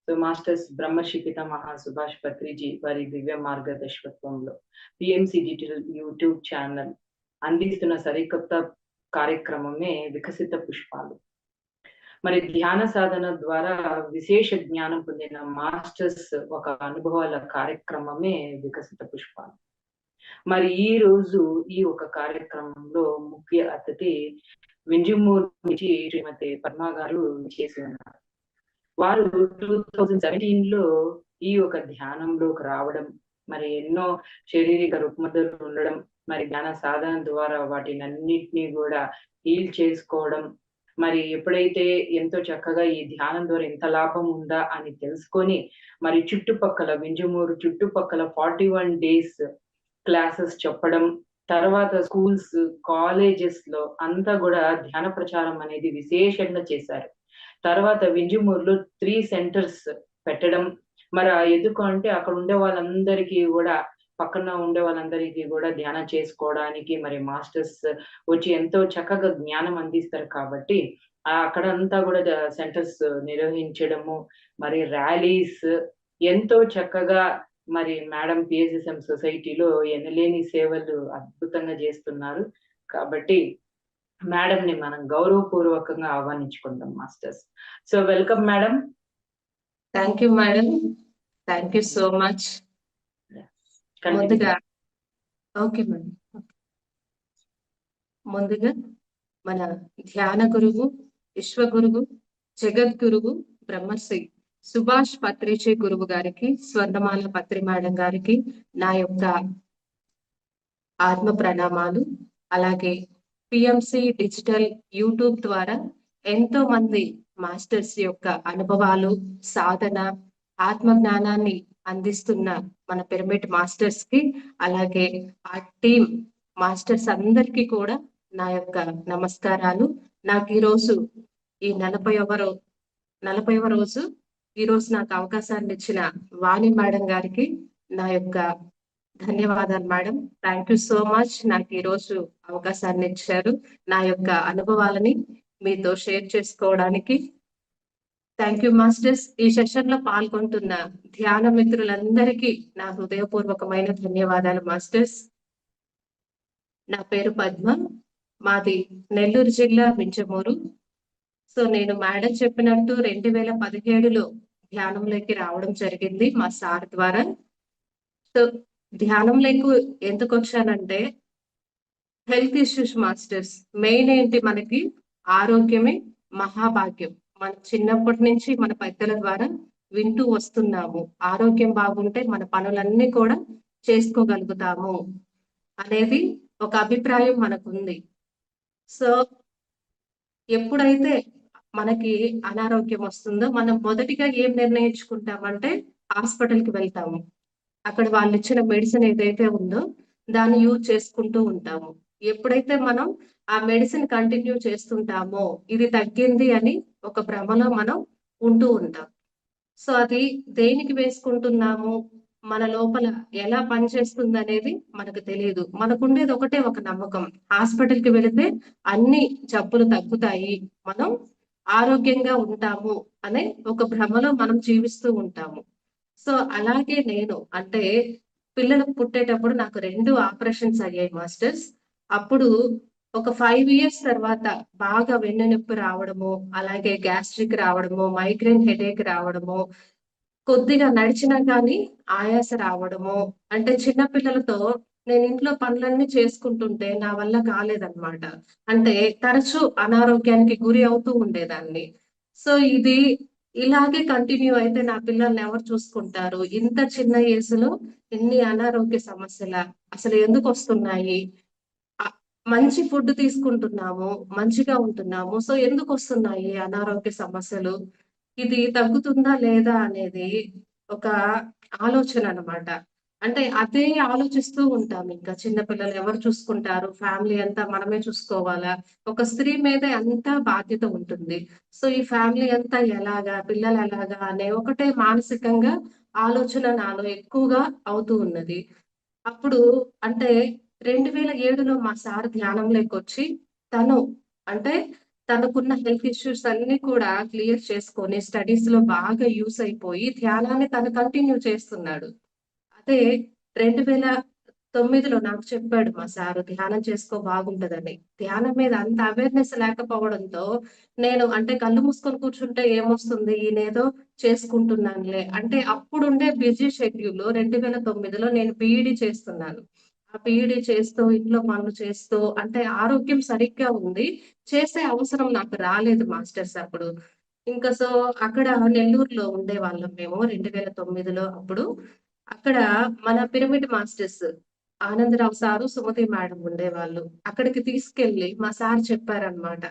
So masters బ్రహ్మర్షి పితామహ సుభాష్ పత్రిజీ వారి దివ్య మార్గదర్శకత్వంలో పిఎంసి డిజిటల్ యూట్యూబ్ ఛానల్ అందిస్తున్న సరికొత్త కార్యక్రమమే వికసిత పుష్పాలు. మరి ధ్యాన సాధన ద్వారా విశేష జ్ఞానం పొందిన మాస్టర్స్ ఒక అనుభవాల కార్యక్రమమే వికసిత పుష్పాలు. మరి ఈ రోజు ఈ ఒక కార్యక్రమంలో ముఖ్య అతిథి వింజమూరు నుంచి శ్రీమతి పద్మ గారు చేసి ఉన్నారు. వారు 2017లో ఈ ఒక ధ్యానంలోకి రావడం, మరి ఎన్నో శారీరక రుగ్మతలు ఉండడం, మరి జ్ఞాన సాధన ద్వారా వాటినన్నిటినీ కూడా హీల్ చేసుకోవడం, మరి ఎప్పుడైతే ఎంతో చక్కగా ఈ ధ్యానం ద్వారా ఎంత లాభం ఉందా అని తెలుసుకొని, మరి చుట్టుపక్కల వింజమూరు చుట్టుపక్కల 41 డేస్ క్లాసెస్ చెప్పడం, తర్వాత స్కూల్స్ కాలేజెస్ లో అంతా కూడా ధ్యాన ప్రచారం అనేది విశేషంగా చేశారు. తర్వాత వింజమూరులో 3 సెంటర్స్ పెట్టడం, మరి ఎందుకు అంటే అక్కడ ఉండే వాళ్ళందరికీ కూడా పక్కన ఉండే వాళ్ళందరికీ కూడా ధ్యానం చేసుకోవడానికి మరి మాస్టర్స్ వచ్చి ఎంతో చక్కగా జ్ఞానం అందిస్తారు కాబట్టి అక్కడ అంతా కూడా సెంటర్స్ నిర్వహించడము, మరి ర్యాలీస్ ఎంతో చక్కగా మరి మేడం పిఎస్ఎస్ఎం సొసైటీలో ఎనలేని సేవలు అద్భుతంగా చేస్తున్నారు. కాబట్టి మేడం ని మనం గౌరవపూర్వకంగా ఆహ్వానించుకుందాం masters. So welcome madam. Thank you madam, thank you so much. ముందుగా ఓకే మేడం, ముందుగా మన ధ్యాన గురువు, విశ్వగురువు, జగద్గురువు బ్రహ్మశ్రీ సుభాష్ పత్రిజీ గురువు గారికి, స్వర్ణమాల పత్రి మేడం గారికి నా యొక్క ఆత్మ ప్రణామాలు. అలాగే పిఎంసి డిజిటల్ యూట్యూబ్ ద్వారా ఎంతో మంది మాస్టర్స్ యొక్క అనుభవాలు, సాధన, ఆత్మ జ్ఞానాన్ని అందిస్తున్న మన పిరమిడ్ మాస్టర్స్ కి, అలాగే ఆ టీమ్ మాస్టర్స్ అందరికీ కూడా నా యొక్క నమస్కారాలు. నాకు ఈరోజు ఈ 40వ రోజు ఈరోజు నాకు అవకాశాన్ని ఇచ్చిన వాణి మేడం గారికి నా యొక్క ధన్యవాదాలు madam. Thank you so much. నాకు ఈరోజు అవకాశాన్ని ఇచ్చారు నా యొక్క అనుభవాలని మీతో షేర్ చేసుకోవడానికి. Thank you masters. ఈ సెషన్ లో పాల్గొంటున్న ధ్యాన మిత్రులందరికీ నా హృదయపూర్వకమైన ధన్యవాదాలు మాస్టర్స్. నా పేరు పద్మ, మాది నెల్లూరు జిల్లా వింజమూరు. సో నేను మేడం చెప్పినట్టు 2017లో ధ్యానంలోకి రావడం జరిగింది మా సార్ ద్వారా. సో ధ్యానంలోకి ఎందుకు వచ్చానంటే హెల్త్ ఇష్యూస్ మాస్టర్స్. మెయిన్ ఏంటి, మనకి ఆరోగ్యమే మహాభాగ్యం. మన చిన్నప్పటి నుంచి మన పెద్దల ద్వారా వింటూ వస్తున్నాము, ఆరోగ్యం బాగుంటే మన పనులన్నీ కూడా చేసుకోగలుగుతాము అనేది ఒక అభిప్రాయం మనకుంది. సో ఎప్పుడైతే మనకి అనారోగ్యం వస్తుందో మనం మొదటిగా ఏం నిర్ణయించుకుంటామంటే హాస్పిటల్కి వెళ్తాము. అక్కడ వాళ్ళు ఇచ్చిన మెడిసిన్ ఏదైతే ఉందో దాన్ని యూజ్ చేసుకుంటూ ఉంటాము. ఎప్పుడైతే మనం ఆ మెడిసిన్ కంటిన్యూ చేస్తుంటామో ఇది తగ్గింది అని ఒక భ్రమలో మనం ఉంటూ ఉంటాం. సో అది దేనికి వేసుకుంటున్నాము, మన లోపల ఎలా పనిచేస్తుంది అనేది మనకు తెలియదు. మనకుండేది ఒకటే ఒక నమ్మకం, హాస్పిటల్కి వెళితే అన్ని జబ్బులు తగ్గుతాయి, మనం ఆరోగ్యంగా ఉంటాము అనే ఒక భ్రమలో మనం జీవిస్తూ ఉంటాము. సో అలాగే నేను అంటే పిల్లలకు పుట్టేటప్పుడు నాకు 2 ఆపరేషన్స్ అయ్యాయి మాస్టర్స్. అప్పుడు ఒక 5 ఇయర్స్ తర్వాత బాగా వెన్నునొప్పి రావడము, అలాగే గ్యాస్ట్రిక్ రావడము, మైగ్రేన్ హెడేక్ రావడము, కొద్దిగా నడిచినా కానీ ఆయాస రావడము. అంటే చిన్న పిల్లలతో నేను ఇంట్లో పనులన్నీ చేసుకుంటుంటే నా వల్ల కాలేదన్నమాట. అంటే తరచూ అనారోగ్యానికి గురి అవుతూ ఉండేదాన్ని. సో ఇది ఇలాగే కంటిన్యూ అయితే నా పిల్లల్ని ఎవరు చూసుకుంటారు, ఇంత చిన్న ఏజ్లో ఎన్ని అనారోగ్య సమస్యల అసలు ఎందుకు వస్తున్నాయి, మంచి ఫుడ్ తీసుకుంటున్నాము, మంచిగా ఉంటున్నాము, సో ఎందుకు వస్తున్నాయి అనారోగ్య సమస్యలు, ఇది తగ్గుతుందా లేదా అనేది ఒక ఆలోచన అన్నమాట. అంటే అదే ఆలోచిస్తూ ఉంటాం. ఇంకా చిన్నపిల్లలు ఎవరు చూసుకుంటారు, ఫ్యామిలీ అంతా మనమే చూసుకోవాలా, ఒక స్త్రీ మీదే అంతా బాధ్యత ఉంటుంది. సో ఈ ఫ్యామిలీ అంతా ఎలాగా, పిల్లలు ఎలాగా అనే ఒకటే మానసికంగా ఆలోచన నాలో ఎక్కువగా అవుతూ ఉన్నది. అప్పుడు అంటే 2007లో మా సార్ ధ్యానంలోకి వచ్చి తను అంటే తనకున్న హెల్త్ ఇష్యూస్ అన్ని కూడా క్లియర్ చేసుకొని స్టడీస్ లో బాగా యూస్ అయిపోయి ధ్యానాన్ని తను కంటిన్యూ చేస్తున్నాడు. అదే 2009లో నాకు చెప్పాడు మా సారు ధ్యానం చేసుకో బాగుంటదని. ధ్యానం మీద అంత అవేర్‌నెస్ లేకపోవడంతో నేను అంటే కళ్ళు మూసుకొని కూర్చుంటే ఏమొస్తుంది? ఈయనేదో చేసుకుంటున్నానులే. అంటే అప్పుడుండే బిజీ షెడ్యూల్‌లో 2009లో నేను బీఈడీ చేస్తున్నాను. ఆ బీఈడీ చేస్తూ, ఇంట్లో పనులు చేస్తూ అంటే ఆరోగ్యం సరిగ్గా ఉంది. చేసే అవసరం నాకు రాలేదు మాస్టర్స్ అప్పుడు. ఇంకా సో, అక్కడ నెల్లూరులో ఉండేవాళ్ళం మేము 2009లో అప్పుడు. అక్కడ మన pyramid masters Anandrao sir, Sumathi madam ఉండేవాళ్ళు. అక్కడికి తీసుకెళ్ళి మా సార్ చెప్పారనమాట.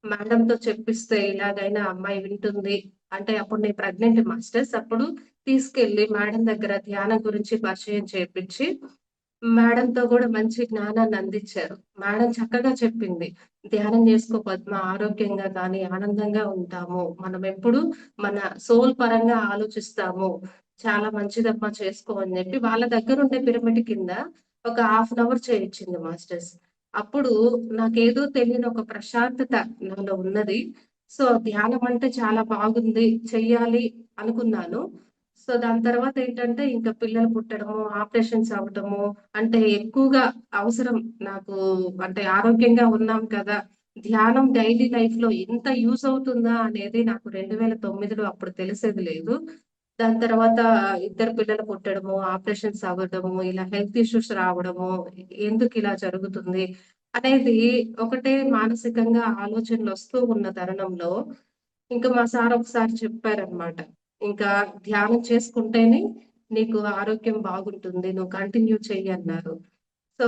మేడంతో చెప్పిస్తే ఇలాగైనా అమ్మాయి వింటుంది. అంటే అప్పుడు నేను ప్రెగ్నెంట్ మాస్టర్స్. అప్పుడు తీసుకెళ్ళి మేడం దగ్గర ధ్యానం గురించి పరిచయం చేపిచ్చి, మేడంతో గూడా మంచి జ్ఞానాన్ని అందిచ్చారు. మేడం చక్కగా చెప్పింది. "ధ్యానం చేసుకో పద్మ ఆరోగ్యంగా కానీ, ఆనందంగా ఉంటాము. మనమెప్పుడు మన సోల్ పరంగా ఆలోచిస్తాము. చాలా మంచిదమ్మా చేసుకో" అని జెప్పి వాళ్ళ దగ్గరుండే పిరమిడ్ కింద ఒక హాఫ్ అన్ అవర్ చేయించింది మాస్టర్స్. అప్పుడు నాకేదో తెలియని ఒక ప్రశాంతత నాలో ఉన్నది. సో, ధ్యానం అంటే చాలా బాగుంది. చెయ్యాలి అనుకున్నాను. సో, దాని తర్వాతేంటంటే ఇంక పిల్లలు పుట్టడము, ఆపరేషన్స్ అవ్వటము, అంటే ఎక్కువగా అవసరం నాకు అంటే ఆరోగ్యంగా ఉన్నాం కదా! ధ్యానం డైలీ లైఫ్‌లో ఇంత యూజ్ అవుతుందా అనేది నాకు 2009లో అప్పుడు తెలిసేది లేదు. దాని తర్వాత ఇద్దరు పిల్లలు పుట్టడము, ఆపరేషన్స్ అవ్వడము, ఇలా హెల్త్ ఇష్యూస్ రావడము, ఎందుకిలా జరుగుతుంది అనేది ఒకటే మానసికంగా ఆలోచనలొస్తూ ఉన్న తరుణంలో, ఇంక మా సార్ ఒకసారి చెప్పారనమాట. ఇంకా ధ్యానం చేసుకుంటేనే నీకు ఆరోగ్యం బాగుంటుంది. నువ్వు కంటిన్యూ చెయ్యి అన్నారు. సో,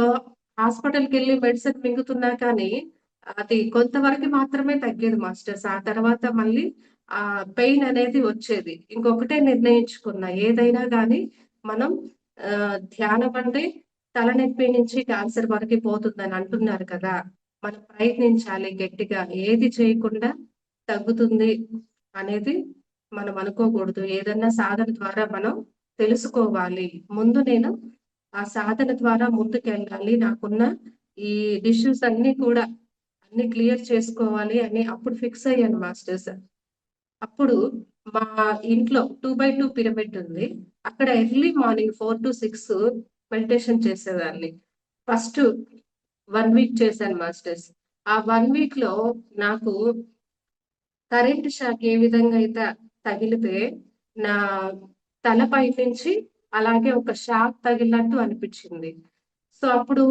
హాస్పిటల్‌కెళ్ళి మెడిసిన్ మింగుతున్నా కానీ, అది కొంతవరకు మాత్రమే తగ్గేది మాస్టర్స్. ఆ తర్వాత మళ్ళీ పెయిన్ అనేది వచ్చేది. ఇంకొకటే నిర్ణయించుకున్నా. ఏదైనా గానీ మనం ధ్యానం అంటే తలనొప్పి నుంచి క్యాన్సర్ వరకి పోతుందని అంటున్నారు కదా! మనం ప్రయత్నించాలి గట్టిగా. ఏది చేయకుండా తగ్గుతుంది అనేది మనం అనుకోకూడదు. ఏదన్నా సాధన ద్వారా మనం తెలుసుకోవాలి. ముందు నేను ఆ సాధన ద్వారా ముందుకెళ్ళాలి. నాకున్న ఈ ఇష్యూస్ అన్నీ కూడా అన్నీ క్లియర్ చేసుకోవాలి అని అప్పుడు ఫిక్స్ అయ్యాను మాస్టర్స్. అప్పుడు మా ఇంట్లో 2/2 పిరమిడ్ ఉంది. అక్కడ ఎర్లీ మార్నింగ్ 4-6 మెడిటేషన్ చేసేదాన్ని. ఫస్ట్ 1 వీక్ చేశాను మాస్టర్స్. ఆ 1 వీక్‌లో నాకు కరెంట్ షాక్ ఏ విధంగా అయితే తగిలితే నా తలపై నుంచి అలాగే ఒక షాక్ తగిలినట్టు అనిపిచ్చింది. సో, అప్పుడు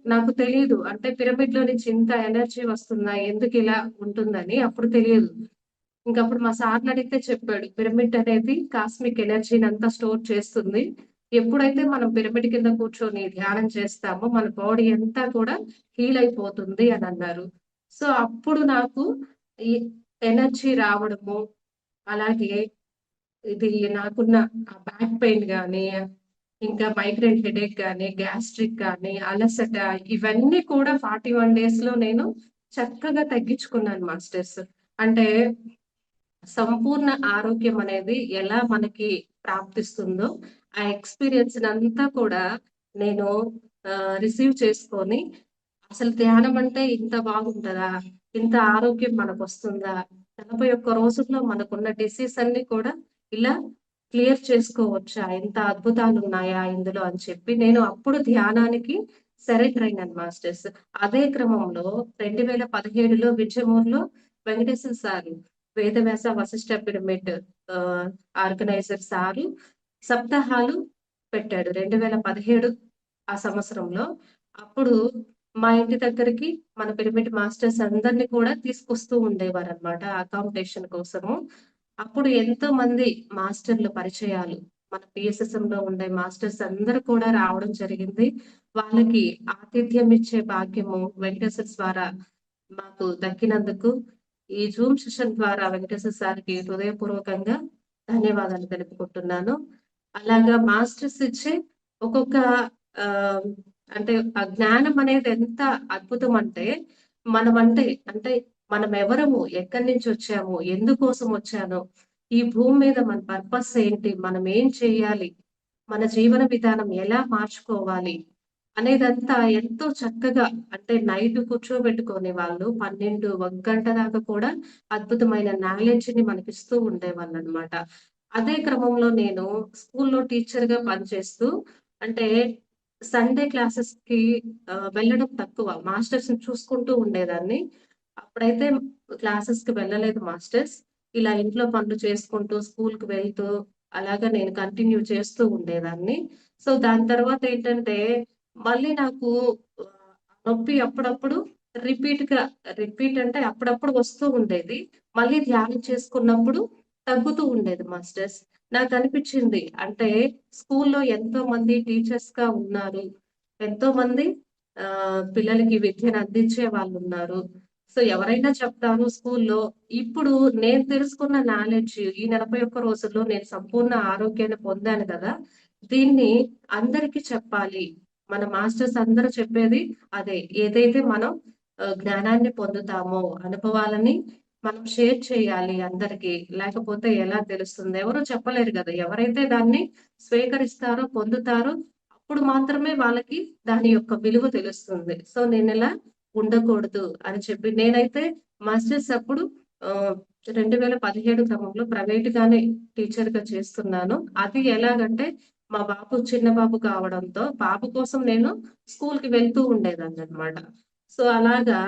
నాకు తెలీదు. అంటే పిరమిడ్‌లో నుంచి ఇంత ఎనర్జీ వస్తుందా? ఎందుకిలా ఉంటుందని అప్పుడు తెలియదు. ఇంకప్పుడు మా సార్‌నడిగితే చెప్పాడు. పిరమిడ్ అనేది కాస్మిక్ ఎనర్జీనంతా స్టోర్ చేస్తుంది. ఎప్పుడైతే మనం పిరమిడ్ కింద కూర్చొని ధ్యానం చేస్తామో మన బాడీ అంతా కూడా హీల్ అయిపోతుంది అనన్నారు. సో, అప్పుడు నాకు ఈ ఎనర్జీ రావడము, అలాగే ఇది నాకున్న బ్యాక్ పెయిన్ గాని, ఇంకా మైగ్రేన్ హెడేక్ గాని, గ్యాస్ట్రిక్ గాని, అలసట ఇవన్నీ కూడా 41 డేస్‌లో నేను చక్కగా తగ్గించుకున్నాను మాస్టర్స్. అంటే సంపూర్ణ ఆరోగ్యం అనేది ఎలా మనకి ప్రాప్తిస్తుందో, ఆ ఎక్స్‌పీరియన్స్‌నంతా కూడా నేను రిసీవ్ చేసుకొని, అసలు ధ్యానం అంటే ఇంత బాగుంటదా? ఇంత ఆరోగ్యం మనకొస్తుందా? 41 రోజుల్లో మనకున్న డిసీజ్ అన్నీ కూడా ఇలా క్లియర్ చేసుకోవచ్చా? ఇంత అద్భుతాలున్నాయా ఇందులో అని చెప్పి, నేను అప్పుడు ధ్యానానికి సరెండర్ అయినాను మాస్టర్స్. అదే క్రమంలో 2017లో వింజమూరులో వెంకటేశ్వర సారు వేదవ్యాస వశిష్ట పిరమిడ్ ఆహ్, ఆర్గనైజర్ సారు సప్తాహాలు పెట్టాడు. 2017 ఆ సంవత్సరంలో. అప్పుడు మా ఇంటి దగ్గరికి మన పిరమిడ్ మాస్టర్స్ అందరిని కూడా తీసుకొస్తూ ఉండేవారనమాట అకామిడేషన్ కోసము. అప్పుడు ఎంతోమంది మాస్టర్‌లు పరిచయాలు. మన PSSMలో ఉండే మాస్టర్స్ అందరూ కూడా రావడం జరిగింది. వాళ్ళకి ఆతిథ్యం ఇచ్చే భాగ్యము వెంకటేశ్వర ద్వారా మాకు దక్కినందుకు ఈ జూమ్ సెషన్ ద్వారా వెంకటేశ్వర సార్‌కి హృదయపూర్వకంగా ధన్యవాదాలు తెలుపుకుంటున్నాను. అలాగా మాస్టర్స్ ఇచ్చే ఒక్కొక్క ఆహ్, అంటే ఆ జ్ఞానం అనేది ఎంత అద్భుతం అంటే, అంటే మనమెవరము? ఎక్కడి నుంచొచ్చాము? ఎందుకోసం వచ్చాను? ఈ భూమి మీద మన పర్పస్ ఏంటి? మనం ఏం చేయాలి? మన జీవన విధానం ఎలా మార్చుకోవాలి? అనేదంతా ఎంతో చక్కగా అంటే నైట్ కూర్చోబెట్టుకొని వాళ్ళు 12, 1 గంట దాకా కూడా అద్భుతమైన నాలెడ్జ్‌ని మనకిస్తూ ఉండేవాళ్ళనమాట. అదే క్రమంలో నేను స్కూల్‌లో టీచర్‌గా పనిచేస్తూ అంటే సండే క్లాసెస్‌కి వెళ్ళడం తక్కువ. మాస్టర్స్‌ని చూసుకుంటూ ఉండేదాన్ని. అప్పుడైతే క్లాసెస్‌కి వెళ్ళలేదు మాస్టర్స్. ఇలా ఇంట్లో పనులు చేసుకుంటూ, స్కూల్‌కి వెళ్తూ అలాగా నేను కంటిన్యూ చేస్తూ ఉండేదాన్ని. సో, దాని తర్వాతేంటంటే మళ్ళీ నాకు నొప్పి అప్పుడప్పుడు రిపీట్‌గా రిపీట్ అంటే అప్పుడప్పుడు వస్తూ ఉండేది. మళ్ళీ ధ్యానం చేసుకున్నప్పుడు తగ్గుతూ ఉండేది మాస్టర్స్. నాకనిపిచ్చింది అంటే స్కూల్‌లో ఎంతోమంది టీచర్స్‌గా ఉన్నారు. ఎంతోమంది పిల్లలకి విద్యను అందించే వాళ్ళున్నారు. సో, ఎవరైనా చెప్తారు స్కూల్‌లో. ఇప్పుడు నేను తెలుసుకున్న నాలెడ్జ్ ఈ 41 రోజుల్లో నేను సంపూర్ణ ఆరోగ్యాన్ని పొందాను గదా! దీన్ని అందరికి చెప్పాలి. మన మాస్టర్స్ అందరూ చెప్పేది అదే. ఏదైతే మనం జ్ఞానాన్ని పొందుతామో, అనుభవాలని మనం షేర్ చేయాలి అందరికి. లేకపోతే ఎలా తెలుస్తుంది? ఎవరు చెప్పలేరు గదా! ఎవరైతే దాన్ని స్వీకరిస్తారో, పొందుతారో అప్పుడు మాత్రమే వాళ్ళకి దాని యొక్క విలువ తెలుస్తుంది. సో, నేనిలా ఉండకూడదు అని చెప్పి నేనైతే మాస్టర్స్ అప్పుడు ఆహ్, 2017 క్రమంలో ప్రైవేట్‌గానే టీచర్‌గా చేస్తున్నాను. అది ఎలాగంటే మా బాబు చిన్న బాబు కావడంతో, బాబు కోసం నేను స్కూల్‌కి వెళ్తూ ఉండేదాన్ననమాట. సో, అలాగా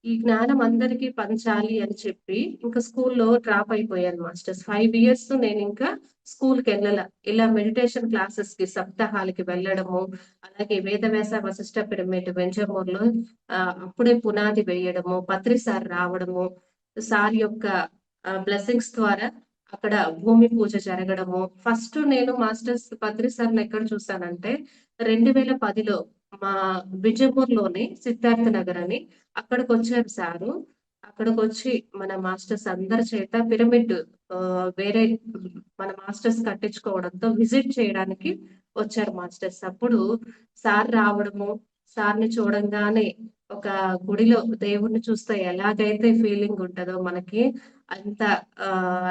ఈ జ్ఞానం అందరికీ పంచాలి అని చెప్పి, ఇంక స్కూల్‌లో డ్రాప్ అయిపోయాను మాస్టర్స్. 5 ఇయర్స్ నేనింకా స్కూల్‌కెళ్ళల. ఇలా మెడిటేషన్ క్లాసెస్‌కి, సప్తాహాలకి వెళ్ళడము, అలాగే వేదవ్యాస వశిష్ట పిరమిడ్ వెంచమూర్‌లో అప్పుడే పునాది వేయడము, పత్రి సార్ రావడము, సార్ యొక్క బ్లెస్సింగ్స్ ద్వారా అక్కడ భూమి పూజ జరగడము. ఫస్ట్ నేను మాస్టర్స్ పత్రి సార్‌ని ఎక్కడ చూసానంటే 2010లో మా విజయపూర్‌లోని సిద్ధార్థ నగర్ అని అక్కడికొచ్చారు సారు. అక్కడికొచ్చి మన మాస్టర్స్ అందరి చేత పిరమిడ్ వేరే మన మాస్టర్స్ కట్టించుకోవడంతో విజిట్ చేయడానికి వచ్చారు మాస్టర్స్. అప్పుడు సార్ రావడము, సార్‌ని చూడంగానే ఒక గుడిలో దేవుడిని చూస్తే ఎలాగైతే ఫీలింగ్ ఉంటదో మనకి అంత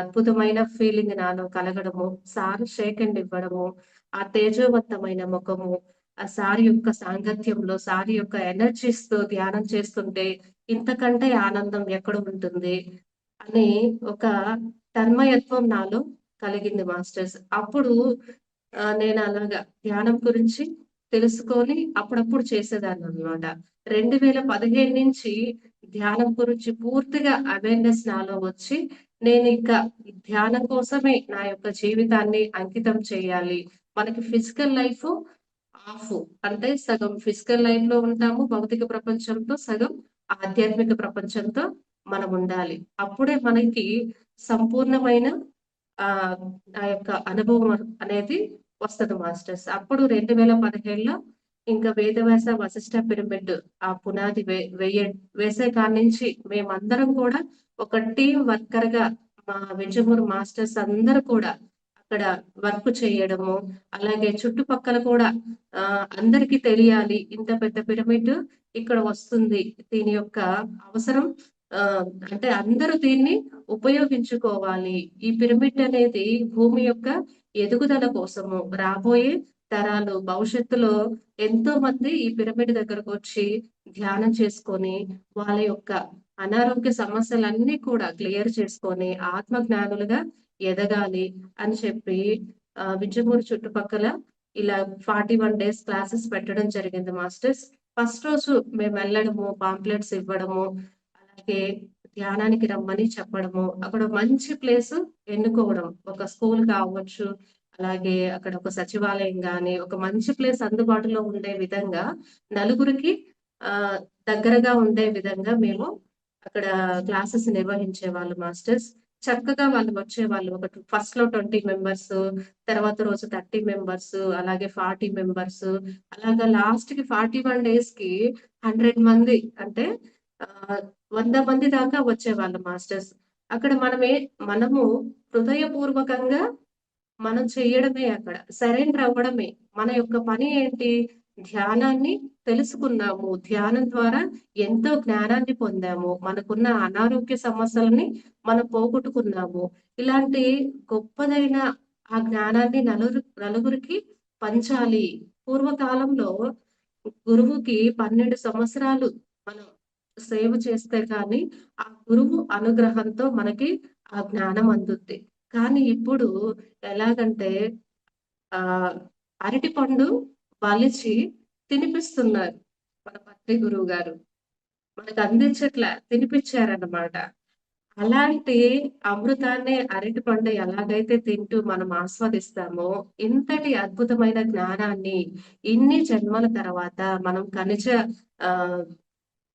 అద్భుతమైన ఫీలింగ్ నాలో కలగడము, సార్ షేక్ హ్యాండ్ ఇవ్వడము, ఆ తేజోవంతమైన ముఖము, ఆ సార్ యొక్క సాంగత్యంలో, సార్ యొక్క ఎనర్జీస్‌తో ధ్యానం చేస్తుంటే ఇంతకంటే ఆనందం ఎక్కడ ఉంటుంది అని ఒక తన్మయత్వం నాలో కలిగింది మాస్టర్స్. అప్పుడు నేనలాగా ధ్యానం గురించి తెలుసుకొని అప్పుడప్పుడు చేసేదాన్ననమాట. 2015 నుంచి ధ్యానం గురించి పూర్తిగా అవేర్‌నెస్ నాలో వచ్చి, నేనింక ధ్యానం కోసమే నా యొక్క జీవితాన్ని అంకితం చేయాలి. మనకి ఫిజికల్ లైఫు ఆఫ్. అంటే సగం ఫిజికల్ లైఫ్‌లో ఉంటాము భౌతిక ప్రపంచంతో, సగం ఆధ్యాత్మిక ప్రపంచంతో మనముండాలి. అప్పుడే మనకి సంపూర్ణమైన ఆహ్, ఆ యొక్క అనుభవం అనేది వస్తది మాస్టర్స్. అప్పుడు 2017లో ఇంకా వేదవ్యాస వశిష్ట పిరమిడ్ ఆ పునాది వేసే కాడ్నించి మేమందరం కూడా ఒక టీమ్ వర్కర్‌గా మా వింజమూరు మాస్టర్స్ అందరూ కూడా అక్కడ వర్క్ చేయడము, అలాగే చుట్టుపక్కల కూడా అందరికి తెలియాలి. ఇంత పెద్ద పిరమిడ్ ఇక్కడ వస్తుంది. దీని యొక్క అవసరం అంటే అందరూ దీన్ని ఉపయోగించుకోవాలి. ఈ పిరమిడ్ అనేది భూమి యొక్క ఎదుగుదల కోసము, రాబోయే తరాలు భవిష్యత్తులో ఎంతోమంది ఈ పిరమిడ్ దగ్గరకొచ్చి ధ్యానం చేసుకొని, వాళ్ళ యొక్క అనారోగ్య సమస్యలన్నీ కూడా క్లియర్ చేసుకొని, ఆత్మ జ్ఞానులుగా ఎదగాలి అని చెప్పి వింజమూరు చుట్టుపక్కల ఇలా 41 డేస్ క్లాసెస్ పెట్టడం జరిగింది మాస్టర్స్. ఫస్ట్ రోజు మేమెళ్ళడము, పాంప్లెట్స్ ఇవ్వడము, అలాగే ధ్యానానికి రమ్మని చెప్పడము, అక్కడ మంచి ప్లేసు ఎన్నుకోవడం. ఒక స్కూల్ కావచ్చు, అలాగే అక్కడ ఒక సచివాలయం గాని, ఒక మంచి ప్లేస్ అందుబాటులో ఉండే విధంగా నలుగురికి ఆహ్, దగ్గరగా ఉండే విధంగా మేము అక్కడ క్లాసెస్ నిర్వహించేవాళ్ళు మాస్టర్స్. చక్కగా వాళ్ళు వచ్చేవాళ్ళు. ఫస్ట్‌లో 20 మెంబర్స్, తర్వాత రోజు 30 మెంబర్స్, అలాగే 40 మెంబర్స్ అలాగా లాస్ట్‌కి 41 డేస్‌కి 100 మంది అంటే ఆహ్, 100 మంది దాకా వచ్చేవాళ్ళు మాస్టర్స్. అక్కడ మనము హృదయపూర్వకంగా మనం చెయ్యడమే అక్కడ. సరెండర్ అవ్వడమే. మన యొక్క పని ఏంటి? ధ్యానాన్ని తెలుసుకున్నాము. ధ్యానం ద్వారా ఎంతో జ్ఞానాన్ని పొందాము. మనకున్న అనారోగ్య సమస్యలని మనం పోగొట్టుకున్నాము. ఇలాంటి గొప్పదైన ఆ జ్ఞానాన్ని నలుగురికి పంచాలి. పూర్వకాలంలో గురువుకి 12 సంవత్సరాలు మనం సేవ చేస్తే కానీ ఆ గురువు అనుగ్రహంతో మనకి ఆ జ్ఞానం అందుద్ది. కానీ ఇప్పుడు ఎలాగంటే అరటి పండు వలిచి తినిపిస్తున్నారు మన పత్రి గురువు గారు. మనకు అందించట్లా, తినిపిచ్చారన్నమాట. అలాంటి అమృతాన్నే అరటిపండు ఎలాగైతే తింటూ మనం ఆస్వాదిస్తామో, ఇంతటి అద్భుతమైన జ్ఞానాన్ని ఇన్ని జన్మల తర్వాత మనం ఖనిజ ఆహ్,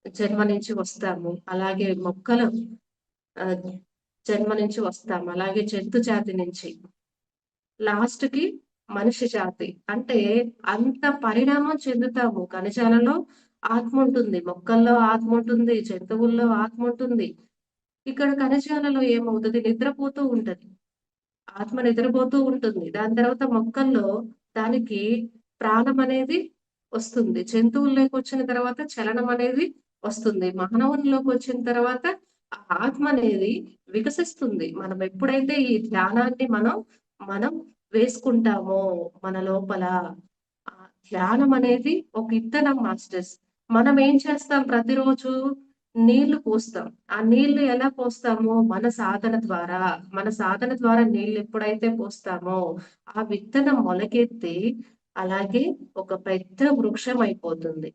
జన్మ నుంచి వస్తాము. అలాగే మొక్కల ఆహ్, జన్మ నుంచి వస్తాము. అలాగే జంతు జాతి నుంచి. లాస్ట్‌కి మనిషి జాతి. అంటే అంత పరిణామం చెందుతాము. ఖనిజాలలో ఆత్మ ఉంటుంది. మొక్కల్లో ఆత్మ ఉంటుంది. జంతువుల్లో ఆత్మ ఉంటుంది. ఇక్కడ ఖనిజాలలో ఏమవుతది? నిద్రపోతూ ఉంటది. ఆత్మ నిద్రపోతూ ఉంటుంది. దాని తర్వాత మొక్కల్లో దానికి ప్రాణం అనేది వస్తుంది. జంతువుల్లోకొచ్చిన తర్వాత చలనం అనేది వస్తుంది. మానవునిలోకొచ్చిన తర్వాత ఆ ఆత్మ అనేది వికసిస్తుంది. మనం ఎప్పుడైతే ఈ ధ్యానాన్ని మనం వేసుకుంటామో మన లోపల, ఆ ధ్యానం అనేది ఒక ఇత్తనం మాస్టర్స్. మనం ఏం చేస్తాం ప్రతిరోజు? నీళ్లు పోస్తాం. ఆ నీళ్లు ఎలా పోస్తాము? మన సాధన ద్వారా నీళ్లు ఎప్పుడైతే పోస్తామో, ఆ విత్తనం మొలకెత్తి అలాగే ఒక పెద్ద వృక్షం అయిపోతుంది.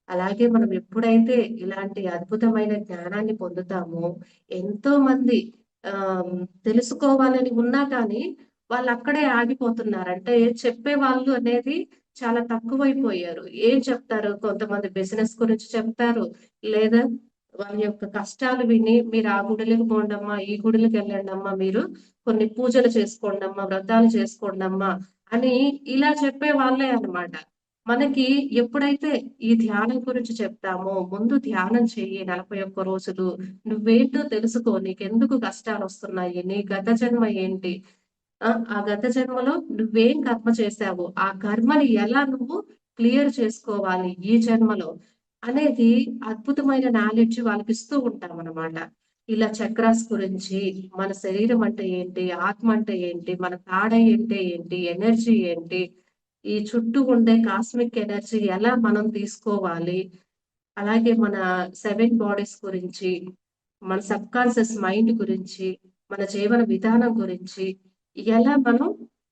అలాగే మనం ఎప్పుడైతే ఇలాంటి అద్భుతమైన జ్ఞానాన్ని పొందుతామో, ఎంతో మంది ఆహ్, తెలుసుకోవాలని ఉన్నా కానీ వాళ్ళక్కడే ఆగిపోతున్నారు. అంటే చెప్పేవాళ్ళు అనేది చాలా తక్కువైపోయారు. ఏం చెప్తారు? కొంతమంది బిజినెస్ గురించి చెప్తారు. లేదా వాళ్ళ యొక్క కష్టాలు విని మీరు ఆ గుడులకి పోండమ్మా, ఈ గుడులకెళ్ళండమ్మా, మీరు కొన్ని పూజలు చేసుకోండమ్మా, వ్రతాలు చేసుకోండమ్మా అని ఇలా చెప్పే వాళ్ళే అన్నమాట. మనకి ఎప్పుడైతే ఈ ధ్యానం గురించి చెప్తామో, ముందు ధ్యానం చెయ్యి 41 రోజులు. నువ్వేంటో తెలుసుకో. నీకెందుకు కష్టాలొస్తున్నాయి? నీ గత జన్మ ఏంటి? ఆ గత జన్మలో నువ్వేం కర్మ చేశావు? ఆ కర్మని ఎలా నువ్వు క్లియర్ చేసుకోవాలి ఈ జన్మలో అనేది అద్భుతమైన నాలెడ్జ్ వాళ్ళకిస్తూ ఉంటామనమాట. ఇలా చక్రాస్ గురించి, మన శరీరం అంటే ఏంటి? ఆత్మ అంటే ఏంటి? మన తాడ అంటే ఏంటి? ఎనర్జీ ఏంటి? ఈ చుట్టూ ఉండే కాస్మిక్ ఎనర్జీ ఎలా మనం తీసుకోవాలి? అలాగే మన 7 బాడీస్ గురించి, మన సబ్‌కాన్షియస్ మైండ్ గురించి, మన జీవన విధానం గురించి, ఎలా మనం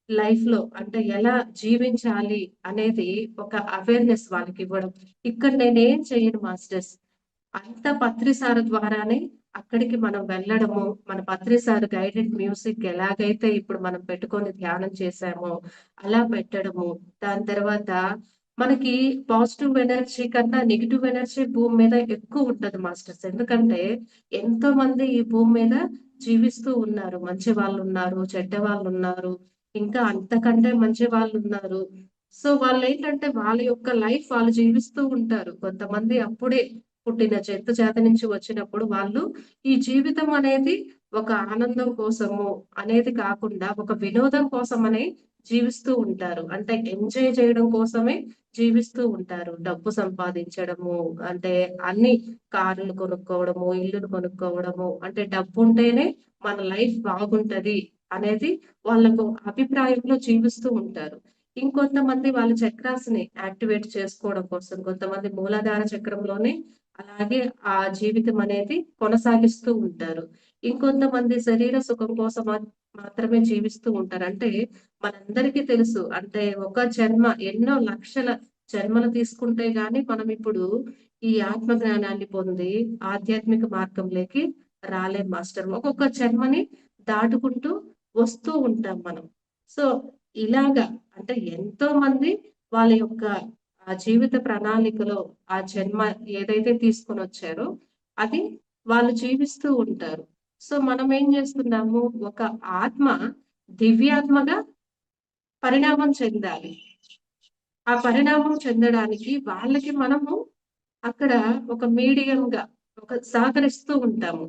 లైఫ్‌లో అంటే ఎలా జీవించాలి అనేది ఒక అవేర్‌నెస్ వాళ్ళకివ్వడం. ఇక్కడ నేనేం చెయ్యను మాస్టర్స్. అంతా పత్రి సార్ ద్వారానే అక్కడికి మనం వెళ్ళడము, మన పత్రి సార్ గైడెడ్ మ్యూజిక్ ఎలాగైతే ఇప్పుడు మనం పెట్టుకొని ధ్యానం చేశామో, అలా పెట్టడము. దాని తర్వాత మనకి పాజిటివ్ ఎనర్జీ కన్నా నెగెటివ్ ఎనర్జీ భూమి మీద ఎక్కువుంటది మాస్టర్స్. ఎందుకంటే, ఎంతో మంది ఈ భూమి మీద జీవిస్తూ ఉన్నారు. మంచి వాళ్ళున్నారు, చెడ్డ వాళ్ళున్నారు. ఇంకా అంతకంటే మంచి వాళ్ళున్నారు. సో, వాళ్ళేంటంటే వాళ్ళ యొక్క లైఫ్ వాళ్ళు జీవిస్తూ ఉంటారు. కొంతమంది అప్పుడే పుట్టిన చెత్త చేత నుంచి వచ్చినప్పుడు వాళ్ళు ఈ జీవితం అనేది ఒక ఆనందం కోసము అనేది కాకుండా ఒక వినోదం కోసమనే జీవిస్తూ ఉంటారు. అంటే ఎంజాయ్ చేయడం కోసమే జీవిస్తూ ఉంటారు. డబ్బు సంపాదించడము అంటే అన్ని కార్లు కొనుక్కోవడము, ఇల్లులు కొనుక్కోవడము అంటే డబ్బుంటేనే మన లైఫ్ బాగుంటది అనేది వాళ్ళకు అభిప్రాయంలో జీవిస్తూ ఉంటారు. ఇంకొంతమంది వాళ్ళ చక్రాస్‌ని యాక్టివేట్ చేసుకోవడం కోసం కొంతమంది మూలాధార చక్రంలోనే అలాగే ఆ జీవితం అనేది కొనసాగిస్తూ ఉంటారు. ఇంకొంతమంది శరీర సుఖం కోసం మాత్రమే జీవిస్తూ ఉంటారు. అంటే మనందరికీ తెలుసు. అంటే ఒక జన్మ ఎన్నో లక్షల జన్మలు తీసుకుంటే గాని మనం ఇప్పుడు ఈ ఆత్మ జ్ఞానాన్ని పొంది ఆధ్యాత్మిక మార్గంలోకి రాలేం మాస్టర్. ఒక్కొక్క జన్మని దాటుకుంటూ వస్తూ ఉంటాం మనం. సో, ఇలాగా అంటే ఎంతో మంది వాళ్ళ యొక్క ఆ జీవిత ప్రణాళికలో ఆ జన్మ ఏదైతే తీసుకొనొచ్చారో అది వాళ్ళు జీవిస్తూ ఉంటారు. సో, మనం ఏం చేస్తున్నాము ఒక ఆత్మ దివ్యాత్మగా పరిణామం చెందాలి. ఆ పరిణామం చెందడానికి వాళ్ళకి మనము అక్కడ ఒక మీడియంగా ఒక సహకరిస్తూ ఉంటాము.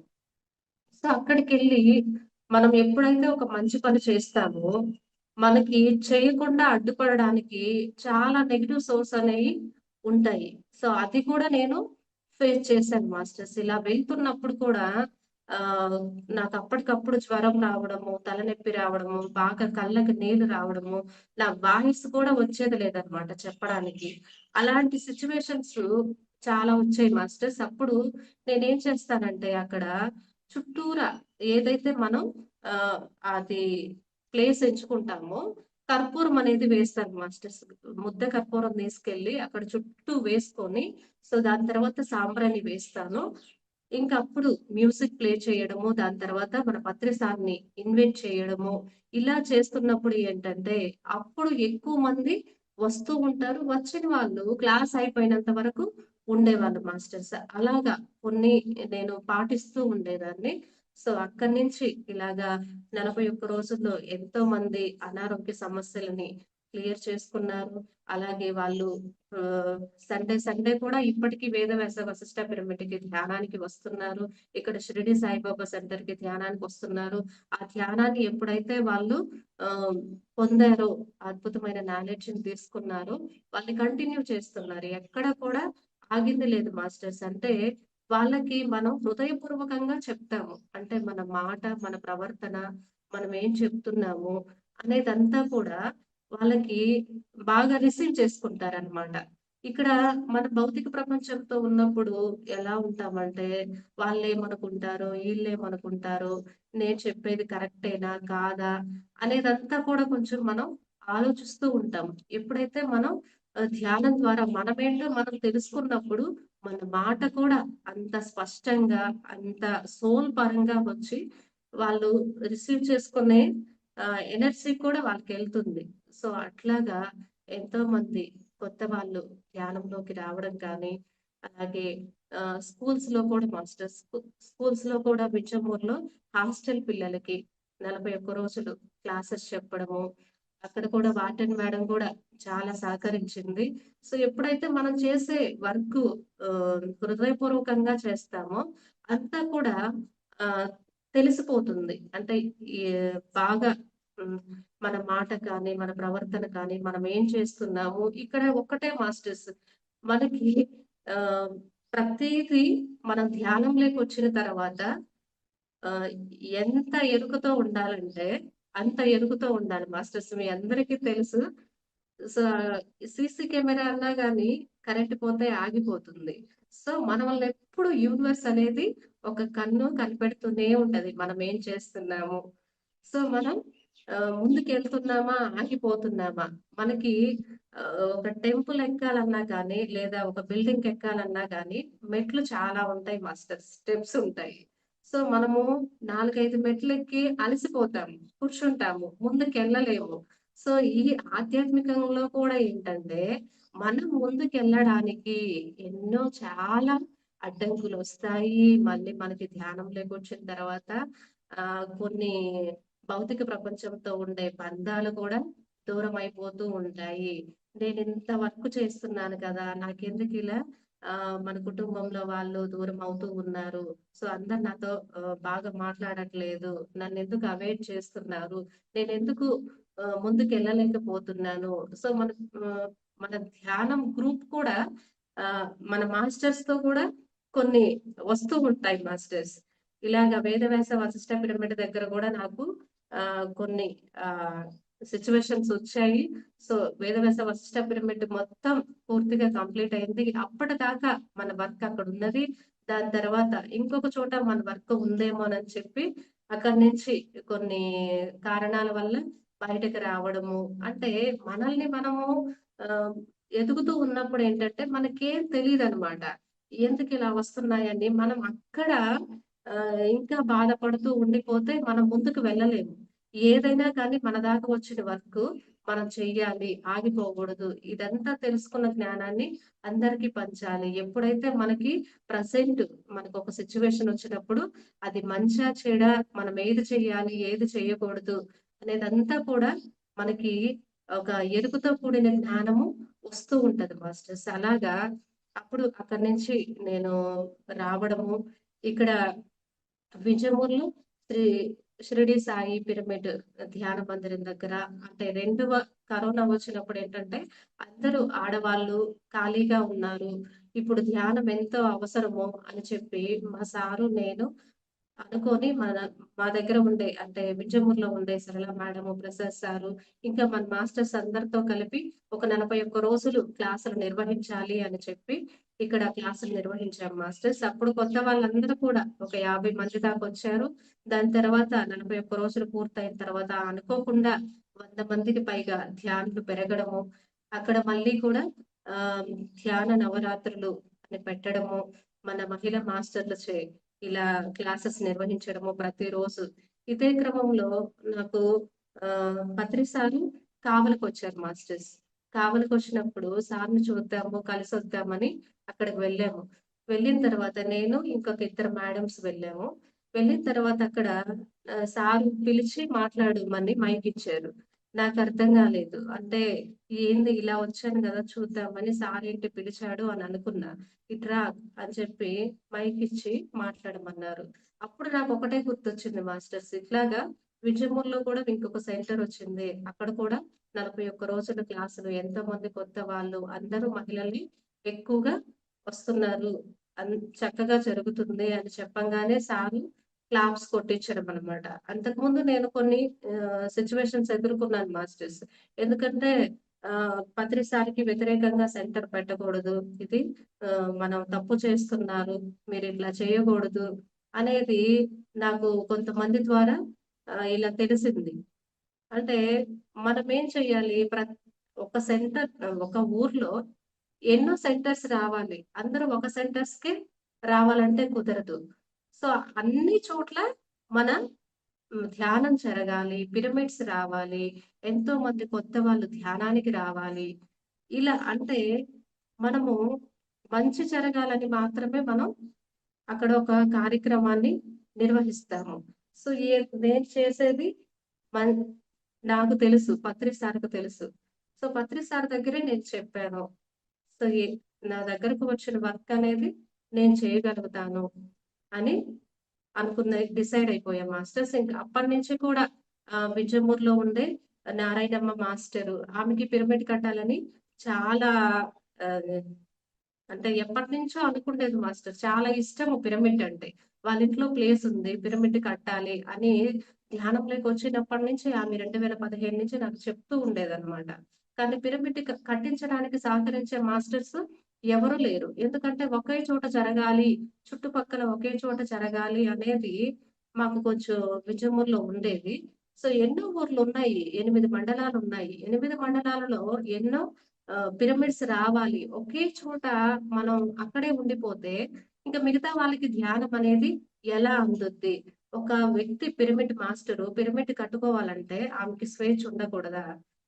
సో, అక్కడికెళ్ళి మనం ఎప్పుడైతే ఒక మంచి పని చేస్తామో, మనకి చేయకుండా అడ్డుపడడానికి చాలా నెగెటివ్ సోర్స్ అనేయి ఉంటాయి. సో, అది కూడా నేను ఫేస్ చేశాను మాస్టర్స్. ఇలా వెళ్తున్నప్పుడు కూడా నాకు అప్పటికప్పుడు జ్వరం రావడము, తలనొప్పి రావడము, బాగా కళ్ళకి నీళ్లు రావడము, నా వాయిస్ కూడా వచ్చేది లేదనమాట చెప్పడానికి. అలాంటి సిట్యుయేషన్స్ చాలా వచ్చాయి మాస్టర్స్. అప్పుడు నేనేం చేస్తానంటే అక్కడ చుట్టూరా ఏదైతే మనం ఆహ్, అది ప్లేస్ ఎంచుకుంటామో కర్పూరం అనేది వేస్తాను మాస్టర్స్. ముద్ద కర్పూరం తీసుకెళ్ళి అక్కడ చుట్టూ వేసుకొని, సో దాని తర్వాత సాంబ్రాణి వేస్తాను. ఇంకప్పుడు మ్యూజిక్ ప్లే చేయడము, దాని తర్వాత మన పత్రి సార్‌ని ఇన్వైట్ చేయడము, ఇలా చేస్తున్నప్పుడు ఏంటంటే, అప్పుడు ఎక్కువ మంది వస్తూ ఉంటారు. వచ్చిన వాళ్ళు క్లాస్ అయిపోయినంత వరకు ఉండేవాళ్ళు మాస్టర్స్. అలాగా కొన్ని నేను పాటిస్తూ ఉండేదాన్ని. సో, అక్కడి నుంచి ఇలాగా 41 రోజుల్లో ఎంతో మంది అనారోగ్య సమస్యలని క్లియర్ చేసుకున్నారు. అలాగే వాళ్ళు సండే కూడా ఇప్పటికి వేదవ్యాస వశిష్ట పిరమిడ్‌కి ధ్యానానికి వస్తున్నారు. ఇక్కడ షిరిడి సాయిబాబా సెంటర్‌కి ధ్యానానికి వస్తున్నారు. ఆ ధ్యానాన్ని ఎప్పుడైతే వాళ్ళు ఆహ్, పొందారో, అద్భుతమైన నాలెడ్జ్‌ని తీసుకున్నారో, వాళ్ళు కంటిన్యూ చేస్తున్నారు. ఎక్కడ కూడా ఆగింది లేదు మాస్టర్స్. అంటే వాళ్ళకి మనం హృదయపూర్వకంగా చెప్తాము. అంటే మన మాట, మన ప్రవర్తన, మనం ఏం చెప్తున్నాము అనేదంతా కూడా వాళ్ళకి బాగా రిసీవ్ చేసుకుంటారనమాట. ఇక్కడ మన భౌతిక ప్రపంచంతో ఉన్నప్పుడు ఎలా ఉంటామంటే, వాళ్ళేమనుకుంటారో, ఈళ్ళేమనుకుంటారో, నేను చెప్పేది కరెక్టేనా? కాదా? అనేదంతా కూడా కొంచెం మనం ఆలోచిస్తూ ఉంటాం. ఎప్పుడైతే మనం ధ్యానం ద్వారా మనమేంటో మనం తెలుసుకున్నప్పుడు, మన మాట కూడా అంత స్పష్టంగా, అంత సోల్ పరంగా వచ్చి, వాళ్ళు రిసీవ్ చేసుకునే ఎనర్జీ కూడా వాళ్ళకెళ్తుంది. సో, అట్లాగా ఎంతోమంది కొత్త వాళ్ళు ధ్యానంలోకి రావడం కానీ, అలాగే స్కూల్స్‌లో కూడా మాస్టర్స్ స్కూల్స్‌లో కూడా బిచ్చమూరులో హాస్టల్ పిల్లలకి 41 రోజులు క్లాసెస్ చెప్పడము. అక్కడ కూడా వార్డెన్ మేడం కూడా చాలా సహకరించింది. సో, ఎప్పుడైతే మనం చేసే వర్కు హృదయపూర్వకంగా చేస్తామో అంతా కూడా ఆహ్, తెలిసిపోతుంది. అంటే ఈ బాగా హ్మ్. మన మాట కానీ, మన ప్రవర్తన కానీ, మనం ఏం చేస్తున్నాము, ఇక్కడ ఒక్కటే మాస్టర్స్ మనకి ఆహ్, ప్రతీదీ మనం ధ్యానంలోకొచ్చిన తర్వాత ఆహ్, ఎంత ఎరుకతో ఉండాలంటే, అంత ఎరుకుతో ఉండాలి మాస్టర్స్. మీ అందరికీ తెలుసు. సో, సీసీ కెమెరా అన్నా గాని కరెంట్ పోతే ఆగిపోతుంది. సో, మనల్నెప్పుడు యూనివర్స్ అనేది ఒక కన్ను కనిపెడుతూనే ఉంటది. మనం ఏం చేస్తున్నాము. సో, మనం ముందుకెళ్తున్నామా? ఆగిపోతున్నామా? మనకి ఒక టెంపుల్ ఎక్కాలన్నా గాని, లేదా ఒక బిల్డింగ్ ఎక్కాలన్నా గాని, మెట్లు చాలా ఉంటాయి మాస్టర్స్. స్టెప్స్ ఉంటాయి. సో, మనము 4, 5 మెట్లెక్కి అలసిపోతాము. కూర్చుంటాము. ముందుకెళ్ళలేము. సో, ఈ ఆధ్యాత్మికంలో కూడా ఏంటంటే, మనం ముందుకెళ్ళడానికి ఎన్నో చాలా అడ్డంకులొస్తాయి. మళ్ళీ మనకి ధ్యానంలోకొచ్చిన తర్వాత కొన్ని భౌతిక ప్రపంచంతో ఉండే బంధాలు కూడా దూరమైపోతూ ఉంటాయి. నేనింత వర్క్ చేస్తున్నాను కదా! నాకెందుకిలా మన కుటుంబంలో వాళ్ళు దూరం అవుతూ ఉన్నారు. సో, అందరు నాతో బాగా మాట్లాడట్లేదు. నన్నెందుకు అవాయిడ్ చేస్తున్నారు? నేనెందుకు ముందుకెళ్ళలేకపోతున్నాను. సో, ఆహ్, మన ధ్యానం గ్రూప్ కూడా మన మాస్టర్స్‌తో కూడా కొన్ని వస్తూ ఉంటాయి మాస్టర్స్. ఇలాగ వేదవ్యాస వశిష్ట పిరమిడ్ దగ్గర గూడా నాకు కొన్ని ఆహ్, సిట్యుయేషన్స్ వచ్చాయి. సో, వేదవ్యాస వశిష్ట పిరమిడ్ మొత్తం పూర్తిగా కంప్లీట్ అయింది. అప్పటిదాకా మన వర్క్ అక్కడున్నది. దాని తర్వాత ఇంకొక చోట మన వర్క్ ఉందేమోనని చెప్పి అక్కడి నుంచి కొన్ని కారణాల వల్ల బయటకి రావడము. అంటే మనల్ని మనము ఆహ్, ఎదుగుతూ ఉన్నప్పుడేంటంటే మనకేం తెలీదనమాట. ఎందుకిలా వస్తున్నాయని మనం అక్కడ ఇంకా బాధపడుతూ ఉండిపోతే మనం ముందుకు వెళ్ళలేము. ఏదైనా కానీ మన దాకా వచ్చిన వర్కు మనం చెయ్యాలి, ఆగిపోకూడదు. ఇదంతా తెలుసుకున్న జ్ఞానాన్ని అందరికీ పంచాలి. ఎప్పుడైతే మనకి ప్రెజెంట్ మనకొక సిట్యుయేషన్ వచ్చినప్పుడు అది మంచా, చెడా, మనం ఏది చెయ్యాలి, ఏది చేయకూడదు అనేదంతా కూడా మనకి ఒక ఎరుకుతో కూడిన జ్ఞానము వస్తూ ఉంటది మాస్టర్స్. అలాగా అప్పుడు అక్కడి నుంచి నేను రావడము, ఇక్కడ వింజమూరులో శ్రీ షిరిడి సాయి పిరమిడ్ ధ్యాన మందిరం దగ్గర అంటే రెండవ కరోనా వచ్చినప్పుడు ఏంటంటే అందరూ ఆడవాళ్ళు ఖాళీగా ఉన్నారు. ఇప్పుడు ధ్యానం ఎంతో అవసరమో అని చెప్పి మా సారు నేను అనుకోని మా దగ్గర ఉండే అంటే వింజమూరులో ఉండే సరళ మేడము, ప్రసాద్ సారు, ఇంకా మన మాస్టర్స్ అందరితో కలిపి ఒక 41 రోజులు క్లాసులు నిర్వహించాలి అని చెప్పి ఇక్కడ క్లాసులు నిర్వహించాం మాస్టర్స్. అప్పుడు కొత్త వాళ్ళందరూ కూడా ఒక 50 మంది దాకా వచ్చారు. దాని తర్వాత 41 రోజులు పూర్తయిన తర్వాత అనుకోకుండా 100 మందికి పైగా ధ్యానులు పెరగడము, అక్కడ మళ్ళీ కూడా ఆహ్, ధ్యాన నవరాత్రులు అని పెట్టడము, మన మహిళా మాస్టర్లచే ఇలా క్లాసెస్ నిర్వహించడము ప్రతిరోజు. ఇదే క్రమంలో నాకు పత్రి సారు కావలికొచ్చారు మాస్టర్స్. కావలికొచ్చినప్పుడు సార్‌ని చూద్దాము, కలిసొద్దామని అక్కడికి వెళ్ళాము. వెళ్ళిన తర్వాత నేను ఇంకొక ఇద్దరు మేడమ్స్ వెళ్ళాము. వెళ్ళిన తర్వాత అక్కడ సారు పిలిచి మాట్లాడమని మైక్ ఇచ్చారు. నాకర్థం కాలేదు. అంటే ఏంది ఇలా వచ్చాను గదా! చూద్దామని సారేంటి పిలిచాడు అని అనుకున్నా. ఇట్రా అని చెప్పి మైక్ ఇచ్చి మాట్లాడమన్నారు. అప్పుడు నాకొకటే గుర్తొచ్చింది మాస్టర్స్. ఇట్లాగా వింజమూరులో కూడా ఇంకొక సెంటర్ వచ్చింది. అక్కడ కూడా 41 రోజుల క్లాసులు ఎంతోమంది కొత్త వాళ్ళు అందరూ మహిళల్ని ఎక్కువగా వస్తున్నారు. చక్కగా జరుగుతుంది అని చెప్పంగానే సారు క్లాప్స్ కొట్టించడం అన్నమాట. అంతకుముందు నేను కొన్ని సిట్యుయేషన్స్ ఎదుర్కొన్నాను మాస్టర్స్. ఎందుకంటే పత్రి సార్‌కి వ్యతిరేకంగా సెంటర్ పెట్టకూడదు. ఇది మనం తప్పు చేస్తున్నారు. మీరిట్లా చేయకూడదు అనేది నాకు కొంతమంది ద్వారా ఇలా తెలిసింది. అంటే మనమేం చేయాలి? ఒక సెంటర్ ఒక ఊర్లో ఎన్నో సెంటర్స్ రావాలి. అందరూ ఒక సెంటర్స్‌కే రావాలంటే కుదరదు. సో, అన్ని చోట్ల మన ధ్యానం జరగాలి. పిరమిడ్స్ రావాలి. ఎంతో మంది కొత్త వాళ్ళు ధ్యానానికి రావాలి. ఇలా అంటే మనము మంచి జరగాలని మాత్రమే మనం అక్కడ ఒక కార్యక్రమాన్ని నిర్వహిస్తాము. సో, నేను చేసేది మన్ నాకు తెలుసు. పత్రి సార్‌కి తెలుసు. సో, పత్రి సార్ దగ్గరే నేను చెప్పాను. సో, నా దగ్గరకు వచ్చిన వర్క్ అనేది నేను చేయగలుగుతాను అని డిసైడ్ అయిపోయా మాస్టర్స్. ఇంక అప్పటినుంచి కూడా వింజమూరులో ఉండే నారాయణమ్మ మాస్టరు ఆమెకి పిరమిడ్ కట్టాలని చాలా ఆహ్, అంటే ఎప్పటినుంచో అనుకుండేది మాస్టర్. చాలా ఇష్టము పిరమిడ్ అంటే. వాళ్ళ ఇంట్లో ప్లేస్ ఉంది. పిరమిడ్ కట్టాలి అని ధ్యానంలోకి వచ్చినప్పటి నుంచి ఆమె 2015 నుంచి నాకు చెప్తూ ఉండేదన్నమాట. కానీ పిరమిడ్ కట్టించడానికి సహకరించే మాస్టర్స్ ఎవరు లేరు. ఎందుకంటే ఒకే చోట జరగాలి, చుట్టుపక్కల ఒకే చోట జరగాలి అనేది మాకు కొంచెం వింజమూరులో ఉండేది. సో, ఎన్నో ఊర్లున్నాయి. 8 మండలాలున్నాయి. 8 మండలాలలో ఎన్నో పిరమిడ్స్ రావాలి. ఒకే చోట మనం అక్కడే ఉండిపోతే, ఇంక మిగతా వాళ్ళకి ధ్యానం అనేది ఎలా అందుద్ది? ఒక వ్యక్తి పిరమిడ్ కట్టుకోవాలంటే ఆమెకి స్వేచ్ఛ ఉండకూడదా?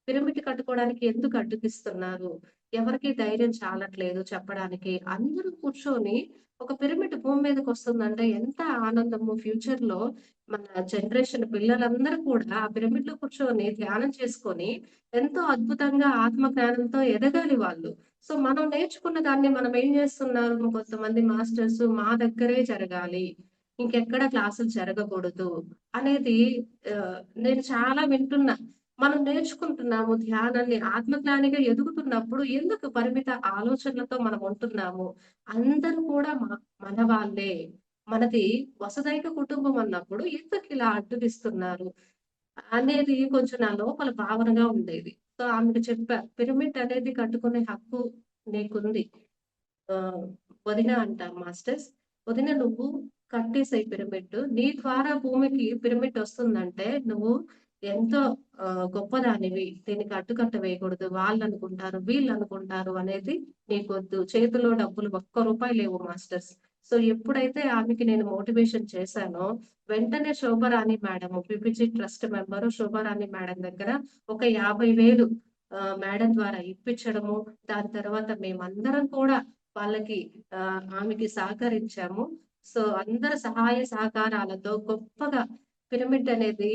పిరమిడ్ కట్టుకోవడానికి ఎందుకు అడ్డుకిస్తున్నారు? ఎవరికీ ధైర్యం చాలట్లేదు చెప్పడానికి. అందరూ కూర్చొని ఒక పిరమిడ్ భూమి మీదకొస్తుందంటే ఎంత ఆనందము ఫ్యూచర్‌లో మన జనరేషన్ పిల్లలందరూ కూడా ఆ పిరమిడ్‌లో కూర్చొని ధ్యానం చేసుకొని ఎంతో అద్భుతంగా ఆత్మ జ్ఞానంతో ఎదగాలి వాళ్ళు. సో, మనం నేర్చుకున్న దాన్ని మనం ఏం జేస్తున్నారు కొంతమంది మాస్టర్స్ మా దగ్గరే జరగాలి. ఇంకెక్కడ క్లాసులు జరగకూడదు అనేది నేను చాలా వింటున్నా. మనం నేర్చుకుంటున్నాము ధ్యానాన్ని ఆత్మజ్ఞానిగా ఎదుగుతున్నప్పుడు ఎందుకు పరిమిత ఆలోచనలతో మనం ఉంటున్నాము? అందరూ కూడా మన వాళ్ళే. మనది వసుదైక కుటుంబం అన్నప్పుడు ఎందుకిలా అడ్డుగిస్తున్నారు? అనేది కొంచెం నా లోపల భావనగా ఉండేది. సో, ఆమెకు చెప్పా. పిరమిడ్ అనేది కట్టుకునే హక్కు నీకుంది. ఆహ్, వదిన అంటా మాస్టర్స్. వదిన నువ్వు కట్టేసేయి పిరమిడ్. నీ ద్వారా భూమికి పిరమిడ్ ఒస్తుందంటే నువ్వు ఎంతో గొప్పదానివి. దీనికి అడ్డుకట్ట వేయకూడదు. వాళ్ళనుకుంటారు, వీళ్ళనుకుంటారు అనేది నీకొద్దు. చేతిలో డబ్బులు ఒక్క రూపాయి లేవు మాస్టర్స్. సో, ఎప్పుడైతే ఆమెకి నేను మోటివేషన్ చేశానో, వెంటనే Shobharani madam PPG trust member Shobharani madam దగ్గర ఒక 50,000 మేడం ద్వారా ఇప్పించడము. దాని తర్వాత మేమందరం కూడా వాళ్ళకి ఆమెకి సహకరించాము. సో, అందరి సహాయ సహకారాలతో గొప్పగా పిరమిడ్ అనేది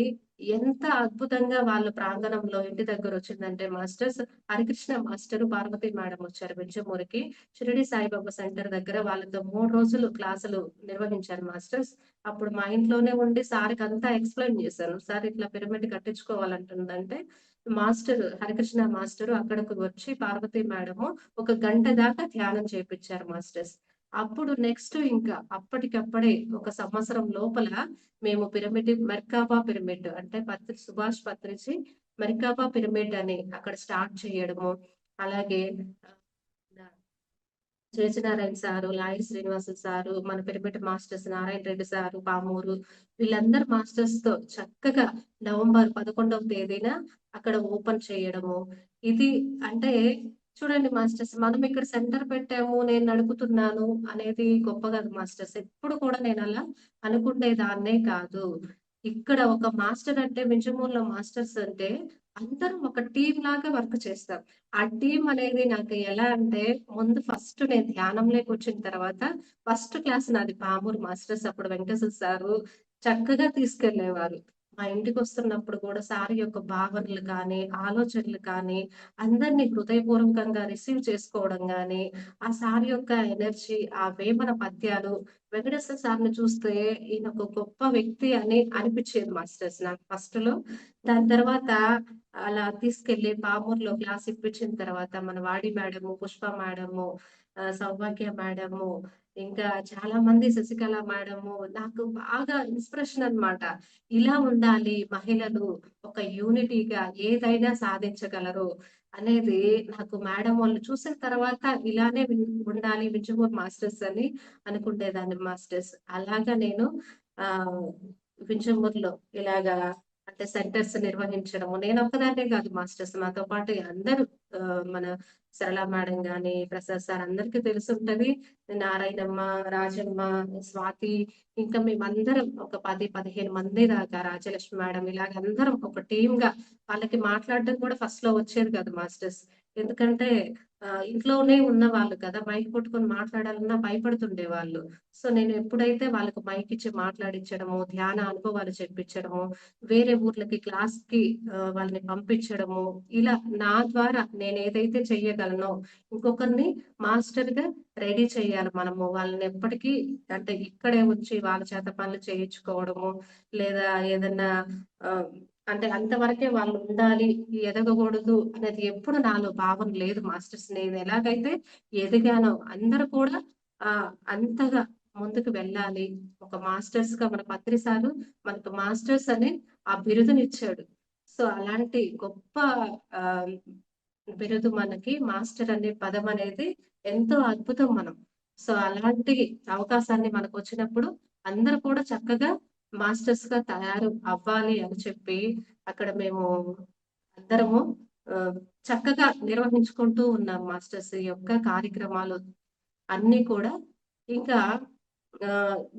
ఎంత అద్భుతంగా వాళ్ళ ప్రాంగణంలో ఇంటి దగ్గరొచ్చిందంటే masters, Harikrishna master, Parvati madam వచ్చారు వింజమూరుకి. షిరిడి సాయిబాబా సెంటర్ దగ్గర వాళ్ళతో 3 రోజులు క్లాసులు నిర్వహించారు మాస్టర్స్. అప్పుడు మా ఇంట్లోనే ఉండి సార్‌కంతా ఎక్స్‌ప్లెయిన్ చేశాను. సార్ ఇట్లా పిరమిడ్ కట్టించుకోవాలంటుందంటే, హరికృష్ణ మాస్టరు అక్కడికి వచ్చి పార్వతి మేడము ఒక గంట దాకా ధ్యానం చేపిచ్చారు మాస్టర్స్. అప్పుడు నెక్స్ట్ ఇంకా అప్పటికప్పుడే ఒక సంవత్సరం లోపల మేము పిరమిడ్ మెర్కాబా పిరమిడ్ అంటే సుభాష్ పత్రిజీ మెర్కాబా పిరమిడ్ అని అక్కడ స్టార్ట్ చేయడము. అలాగే చేచినారాయణ సారు, లాయి శ్రీనివాసులు సారు, మన pyramid masters Narayana Reddy sir, Pamuru వీళ్ళందరూ మాస్టర్స్ తో చక్కగా నవంబర్ 11వ తేదీన అక్కడ ఓపెన్ చేయడము. ఇది అంటే చూడండి మాస్టర్స్, మనం ఇక్కడ సెంటర్ పెట్టాము, నేను నడుపుతున్నాను అనేది గొప్ప కాదు మాస్టర్స్. ఎప్పుడు కూడా నేను అలా అనుకునేదాన్నే కాదు. ఇక్కడ ఒక మాస్టర్ అంటే మించమూరులో మాస్టర్స్ అంటే అందరం ఒక టీం లాగా వర్క్ చేస్తాం. ఆ టీం అనేది నాకు ఎలా అంటే ముందు ఫస్ట్ నేను ధ్యానంలోకి వచ్చిన తర్వాత ఫస్ట్ క్లాస్ నాది పామూరు మాస్టర్స్. అప్పుడు వెంకటేశ్వర సారు చక్కగా తీసుకెళ్లేవారు. మా ఇంటికి వస్తున్నప్పుడు కూడా సార్ యొక్క భావనలు కానీ, ఆలోచనలు కానీ అందరినీ హృదయపూర్వకంగా రిసీవ్ చేసుకోవడం గాని, ఆ సార్ యొక్క ఎనర్జీ, ఆ వేమన పద్యాలు వెంకటేశ్వర సార్‌ని చూస్తే ఈయన ఒక గొప్ప వ్యక్తి అని అనిపించేది మాస్టర్స్ నాకు ఫస్ట్‌లో. దాని తర్వాత అలా తీసుకెళ్ళి పామూరులో క్లాస్ ఇప్పించిన తర్వాత మన వాడి మేడము, పుష్ప మేడము, సౌభాగ్య మేడము, ఇంకా చాలా మంది శశికళ మేడము నాకు బాగా ఇన్స్పిరేషన్ అన్నమాట. ఇలా ఉండాలి మహిళలు, ఒక యూనిటీగా ఏదైనా సాధించగలరు అనేది నాకు మేడం వాళ్ళు చూసిన తర్వాత ఇలానే ఉండాలి వింజమూరు మాస్టర్స్ అని అనుకునేదాన్ని మాస్టర్స్. అలాగా నేను ఆహ్, వింజమూరులో ఇలాగా అంటే సెంటర్స్ నిర్వహించడము. నేనొక్కదాన్నే కాదు మాస్టర్స్, నాతో పాటు అందరూ మన సరళ మేడం గాని, ప్రసాద్ సార్ అందరికీ తెలిసుంటది. నారాయణమ్మ, రాజమ్మ, స్వాతి ఇంకా మేమందరం ఒక 10, 15 మంది దాకా, రాజలక్ష్మి మేడం ఇలాగ అందరం ఒక టీమ్‌గా వాళ్ళకి మాట్లాడడం కూడా ఫస్ట్‌లో వచ్చేది కాదు మాస్టర్స్. ఎందుకంటే ఇంట్లోనే ఉన్నవాళ్ళు కదా! మైక్ పట్టుకొని మాట్లాడాలన్నా భయపడుతుండేవాళ్ళు. సో, నేను ఎప్పుడైతే వాళ్ళకి మైక్ ఇచ్చి మాట్లాడించడము, ధ్యాన అనుభవాలు చెప్పించడము, వేరే ఊర్లకి క్లాస్‌కి వాళ్ళని పంపించడము, ఇలా నా ద్వారా నేనేదైతే చెయ్యగలనో ఇంకొకరిని మాస్టర్‌గా రెడీ చేయాలి మనము. వాళ్ళని ఎప్పటికీ అంటే ఇక్కడే ఉంచి వాళ్ళ చేత పనులు చేయించుకోవడము, లేదా ఏదన్నా ఆహ్, అంటే అంతవరకే వాళ్ళు ఉండాలి, ఎదగకూడదు అనేది ఎప్పుడు నాలో భావన లేదు మాస్టర్స్. నేను ఎలాగైతే ఎదిగానో అందరూ కూడా అంతగా ముందుకు వెళ్ళాలి. ఒక మాస్టర్స్‌గా మన పత్రి సారు మనకు మాస్టర్స్ అనే ఆ బిరుదునిచ్చాడు. సో, అలాంటి గొప్ప ఆహ్, బిరుదు మనకి మాస్టర్ అనే పదం అనేది ఎంతో అద్భుతం మనం. సో, అలాంటి అవకాశాన్ని మనకొచ్చినప్పుడు అందరూ కూడా చక్కగా మాస్టర్స్‌గా తయారు అవ్వాలి అని చెప్పి అక్కడ మేము అందరము ఆహ్, చక్కగా నిర్వహించుకుంటూ ఉన్నాం మాస్టర్స్ యొక్క కార్యక్రమాలు అన్నీ కూడా. ఇంకా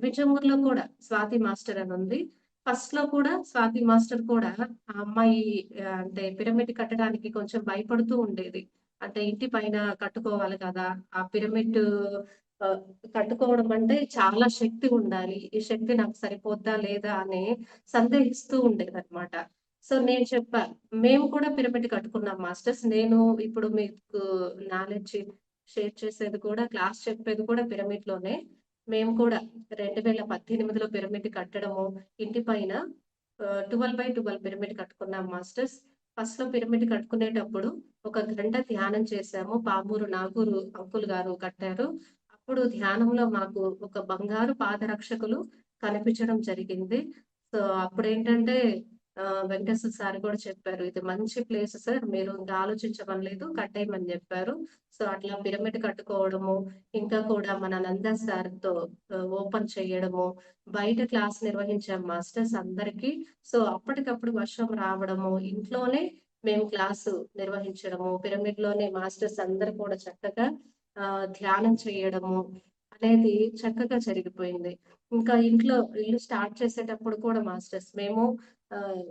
విజయమూరులో కూడా స్వాతి మాస్టర్ అని ఉంది. ఫస్ట్‌లో కూడా స్వాతి మాస్టర్ కూడా ఆ అమ్మాయి అంటే పిరమిడ్ కట్టడానికి కొంచెం భయపడుతూ ఉండేది. అంటే ఇంటి పైన కట్టుకోవాలి కదా! ఆ పిరమిడ్ ఆహ్, కట్టుకోవడం అంటే చాలా శక్తి ఉండాలి. ఈ శక్తి నాకు సరిపోద్దా లేదా అని సందేహిస్తూ ఉండేదన్నమాట. సో, నేను చెప్పా, మేము కూడా పిరమిడ్ కట్టుకున్నాం మాస్టర్స్. నేను ఇప్పుడు మీకు నాలెడ్జ్ షేర్ చేసేది కూడా, క్లాస్ చెప్పేది కూడా పిరమిడ్‌లోనే. మేము కూడా 2018లో పిరమిడ్ కట్టడము, ఇంటి పైన 12/12 పిరమిడ్ కట్టుకున్నాం మాస్టర్స్. ఫస్ట్‌లో పిరమిడ్ కట్టుకునేటప్పుడు ఒక గంట ధ్యానం చేశాము. పామూరు నాగూరు అంకుల్ గారు కట్టారు. అప్పుడు ధ్యానంలో మాకు ఒక బంగారు పాదరక్షకులు కనిపించడం జరిగింది. సో, అప్పుడేంటంటే వెంకటేశ్వర సార్ కూడా చెప్పారు, "ఇది మంచి ప్లేస్ సార్. మీరు ఇంకా ఆలోచించమనలేదు. కట్టేయమని" చెప్పారు. సో, అట్లా పిరమిడ్ కట్టుకోవడము, ఇంకా కూడా మన నందా సార్‌తో ఓపెన్ చేయడము, బయట క్లాస్ నిర్వహించాం మాస్టర్స్ అందరికి. సో, అప్పటికప్పుడు వర్షం రావడము, ఇంట్లోనే మేము క్లాసు నిర్వహించడము, పిరమిడ్‌లోనే మాస్టర్స్ అందరూ కూడా చక్కగా ధ్యానం చేయడము అనేది చక్కగా జరిగిపోయింది. ఇంకా ఇల్లు స్టార్ట్ చేసేటప్పుడు కూడా మాస్టర్స్ మేము ఆహ్,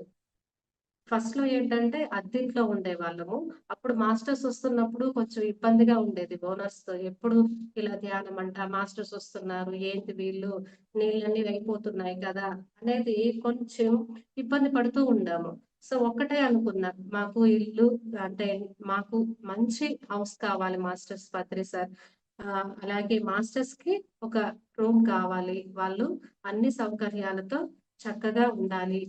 ఫస్ట్‌లో ఏంటంటే అద్దింట్లో ఉండేవాళ్ళము. అప్పుడు మాస్టర్స్ వస్తున్నప్పుడు కొంచెం ఇబ్బందిగా ఉండేది ఓనర్స్‌తో. ఎప్పుడు ఇలా ధ్యానమంట, మాస్టర్స్ వస్తున్నారు, ఏంటి వీళ్ళు నీళ్ళన్నీ అయిపోతున్నాయి కదా! అనేది కొంచెం ఇబ్బంది పడుతూ ఉండాము. సో, ఒక్కటే అనుకున్నా, మాకు ఇల్లు అంటే మాకు మంచి హౌస్ కావాలి మాస్టర్స్ పత్రి సార్. అలాగే మాస్టర్స్‌కి ఒక రూమ్ కావాలి. వాళ్ళు అన్ని సౌకర్యాలతో చక్కగా ఉండాలి.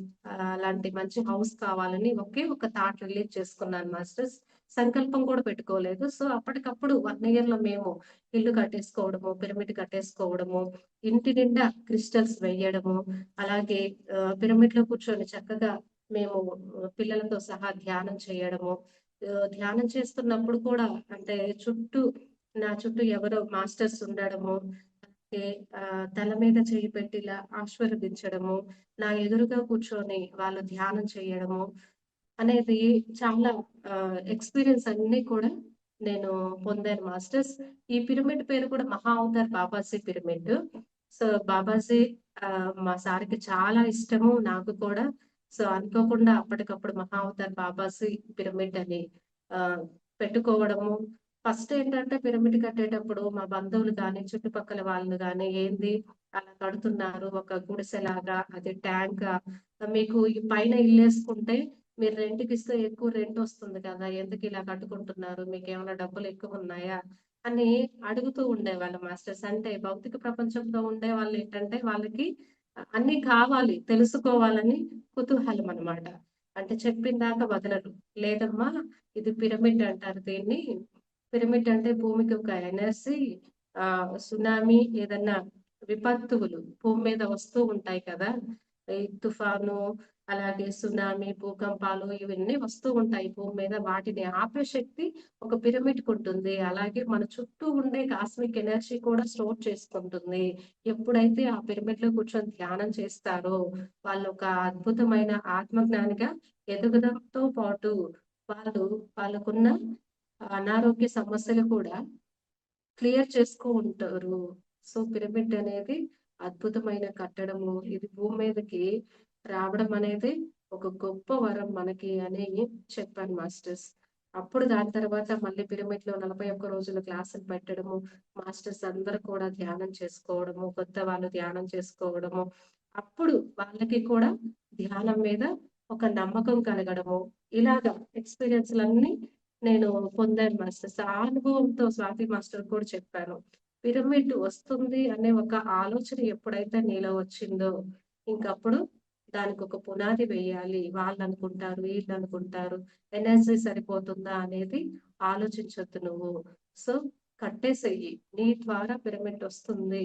అలాంటి మంచి హౌస్ కావాలని ఒకే ఒక థాట్ రిలీజ్ చేసుకున్నాను మాస్టర్స్. సంకల్పం కూడా పెట్టుకోలేదు. సో, అప్పటికప్పుడు 1 ఇయర్‌లో మేము ఇల్లు కట్టేసుకోవడము, పిరమిడ్ కట్టేసుకోవడము, ఇంటి నిండా క్రిస్టల్స్ వేయడము, అలాగే పిరమిడ్‌లో కూర్చొని చక్కగా మేము పిల్లలతో సహా ధ్యానం చేయడము. ధ్యానం చేస్తున్నప్పుడు కూడా అంటే చుట్టూ నా చుట్టూ ఎవరో మాస్టర్స్ ఉండడము, అలాగే తల మీద చెయ్యి పెట్టి ఇలా ఆశీర్వదించడము, నా ఎదురుగా కూర్చొని వాళ్ళు ధ్యానం చేయడము అనేది చాలా ఎక్స్‌పీరియన్స్ అన్నీ కూడా నేను పొందాను మాస్టర్స్. ఈ పిరమిడ్ పేరు కూడా మహా Avatar Babaji pyramid. So, Babaji మా సార్‌కి చాలా ఇష్టము. నాకు కూడా. సో, అనుకోకుండా అప్పటికప్పుడు మహా అవతార్ బాబాజీ పిరమిడ్ అని ఆహ్, పెట్టుకోవడము. ఫస్ట్ ఏంటంటే పిరమిడ్ కట్టేటప్పుడు మా బంధువులు గాని, చుట్టుపక్కల వాళ్ళు గాని ఏంది అలా కడుతున్నారు ఒక గుడిసెలాగా, అది ట్యాంకా, మీకు ఈ పైన ఇల్లేసుకుంటే మీరు రెంట్‌కిస్తే ఎక్కువ రెంటొస్తుంది కదా! ఎందుకిలా కట్టుకుంటున్నారు? మీకేమైనా డబ్బులెక్కువున్నాయా? అని అడుగుతూ ఉండేవాళ్ళు మాస్టర్స్. అంటే భౌతిక ప్రపంచంలో ఉండేవాళ్ళేంటంటే వాళ్ళకి అన్నీ కావాలి, తెలుసుకోవాలని కుతూహలమనమాట. అంటే చెప్పిందాకా వదలరు. లేదమ్మా ఇది పిరమిడ్ అంటారు దీన్ని. పిరమిడ్ అంటే భూమికి ఒక ఎనర్జీ, సునామీ ఏదన్నా విపత్తువులు భూమి మీద వస్తూ ఉంటాయి కదా! ఈ తుఫాను, అలాగే సునామీ, భూకంపాలు ఇవన్నీ వస్తూ ఉంటాయి భూమి మీద. వాటిని ఆపే శక్తి ఒక పిరమిడ్‌కుంటుంది. అలాగే మన చుట్టూ ఉండే కాస్మిక్ ఎనర్జీ కూడా స్టోర్ చేసుకుంటుంది. ఎప్పుడైతే ఆ పిరమిడ్‌లో కూర్చొని ధ్యానం చేస్తారో, వాళ్ళొక అద్భుతమైన ఆత్మజ్ఞానిగా ఎదగడంతో పాటు, వాళ్ళు వాళ్ళకున్న అనారోగ్య సమస్యలు కూడా క్లియర్ చేసుకో ఉంటారు. సో, పిరమిడ్ అనేది అద్భుతమైన కట్టడము. ఇది భూమి మీదకి రావడం అనేది ఒక గొప్ప వరం మనకి అని చెప్పాను మాస్టర్స్. అప్పుడు దాని తర్వాత మళ్ళీ పిరమిడ్‌లో 41 రోజులు క్లాసులు పెట్టడము, మాస్టర్స్ అందరూ కూడా ధ్యానం చేసుకోవడము, కొత్త వాళ్ళు ధ్యానం చేసుకోవడము. అప్పుడు వాళ్ళకి కూడా ధ్యానం మీద ఒక నమ్మకం కలగడము. ఇలాగ ఎక్స్‌పీరియన్స్‌లన్నీ నేను పొందాను మాస్టర్స్. ఆ అనుభవంతో స్వాతి మాస్టర్ కూడా చెప్పాను. పిరమిడ్ వస్తుంది అనే ఒక ఆలోచన ఎప్పుడైతే నీలో వచ్చిందో, ఇంకప్పుడు దానికొక పునాది వేయాలి. వాళ్ళనుకుంటారు, వీళ్ళనుకుంటారు, ఎనర్జీ సరిపోతుందా అనేది ఆలోచించొద్దు నువ్వు. సో, కట్టేసెయ్యి. నీ ద్వారా పిరమిడ్ వస్తుంది.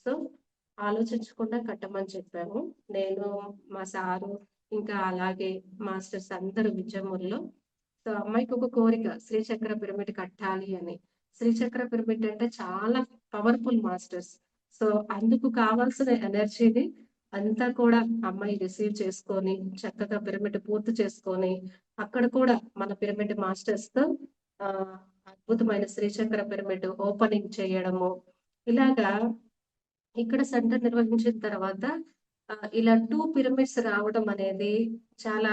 సో, ఆలోచించకుండా కట్టమని చెప్పాము. నేను, మా సారు, ఇంకా అలాగే మాస్టర్స్ అందరూ విద్యమూరులో. సో, అమ్మాయికి ఒక కోరిక శ్రీచక్ర పిరమిడ్ కట్టాలి అని. శ్రీచక్ర పిరమిడ్ అంటే చాలా పవర్‌ఫుల్ మాస్టర్స్. సో, అందుకు కావాల్సిన ఎనర్జీని అంతా కూడా అమ్మాయి రిసీవ్ చేసుకొని, చక్కగా పిరమిడ్ పూర్తి చేసుకొని, అక్కడ కూడా మన పిరమిడ్ మాస్టర్స్‌తో ఆహ్, అద్భుతమైన శ్రీచక్ర పిరమిడ్ ఓపెనింగ్ చేయడము. ఇలాగా ఇక్కడ సెంటర్ నిర్వహించిన తర్వాత ఇలా 2 పిరమిడ్స్ రావడం అనేది చాలా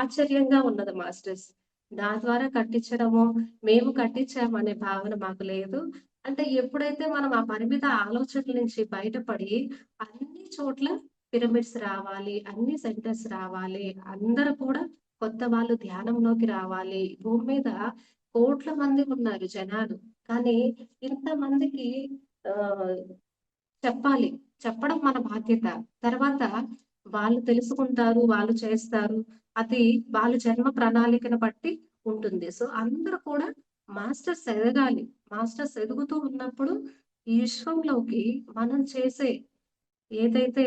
ఆశ్చర్యంగా ఉన్నది మాస్టర్స్. నా ద్వారా కట్టించడము, మేము కట్టించామనే భావన మాకు లేదు. అంటే ఎప్పుడైతే మనం ఆ పరిమిత ఆలోచనల నుంచి బయటపడి అన్ని చోట్ల పిరమిడ్స్ రావాలి, అన్ని సెంటర్స్ రావాలి, అందరూ కూడా కొత్త వాళ్ళు ధ్యానంలోకి రావాలి. భూమి మీద కోట్ల మంది ఉన్నారు జనాలు. కానీ ఇంతమందికి ఆహ్ చెప్పాలి. చెప్పడం మన బాధ్యత. తర్వాత వాళ్ళు తెలుసుకుంటారు, వాళ్ళు చేస్తారు. అది వాళ్ళ జన్మ ప్రణాళికను బట్టి ఉంటుంది. సో, అందరూ కూడా మాస్టర్స్ ఎదగాలి. మాస్టర్స్ ఎదుగుతూ ఉన్నప్పుడు ఈ విశ్వంలోకి మనం చేసే ఏదైతే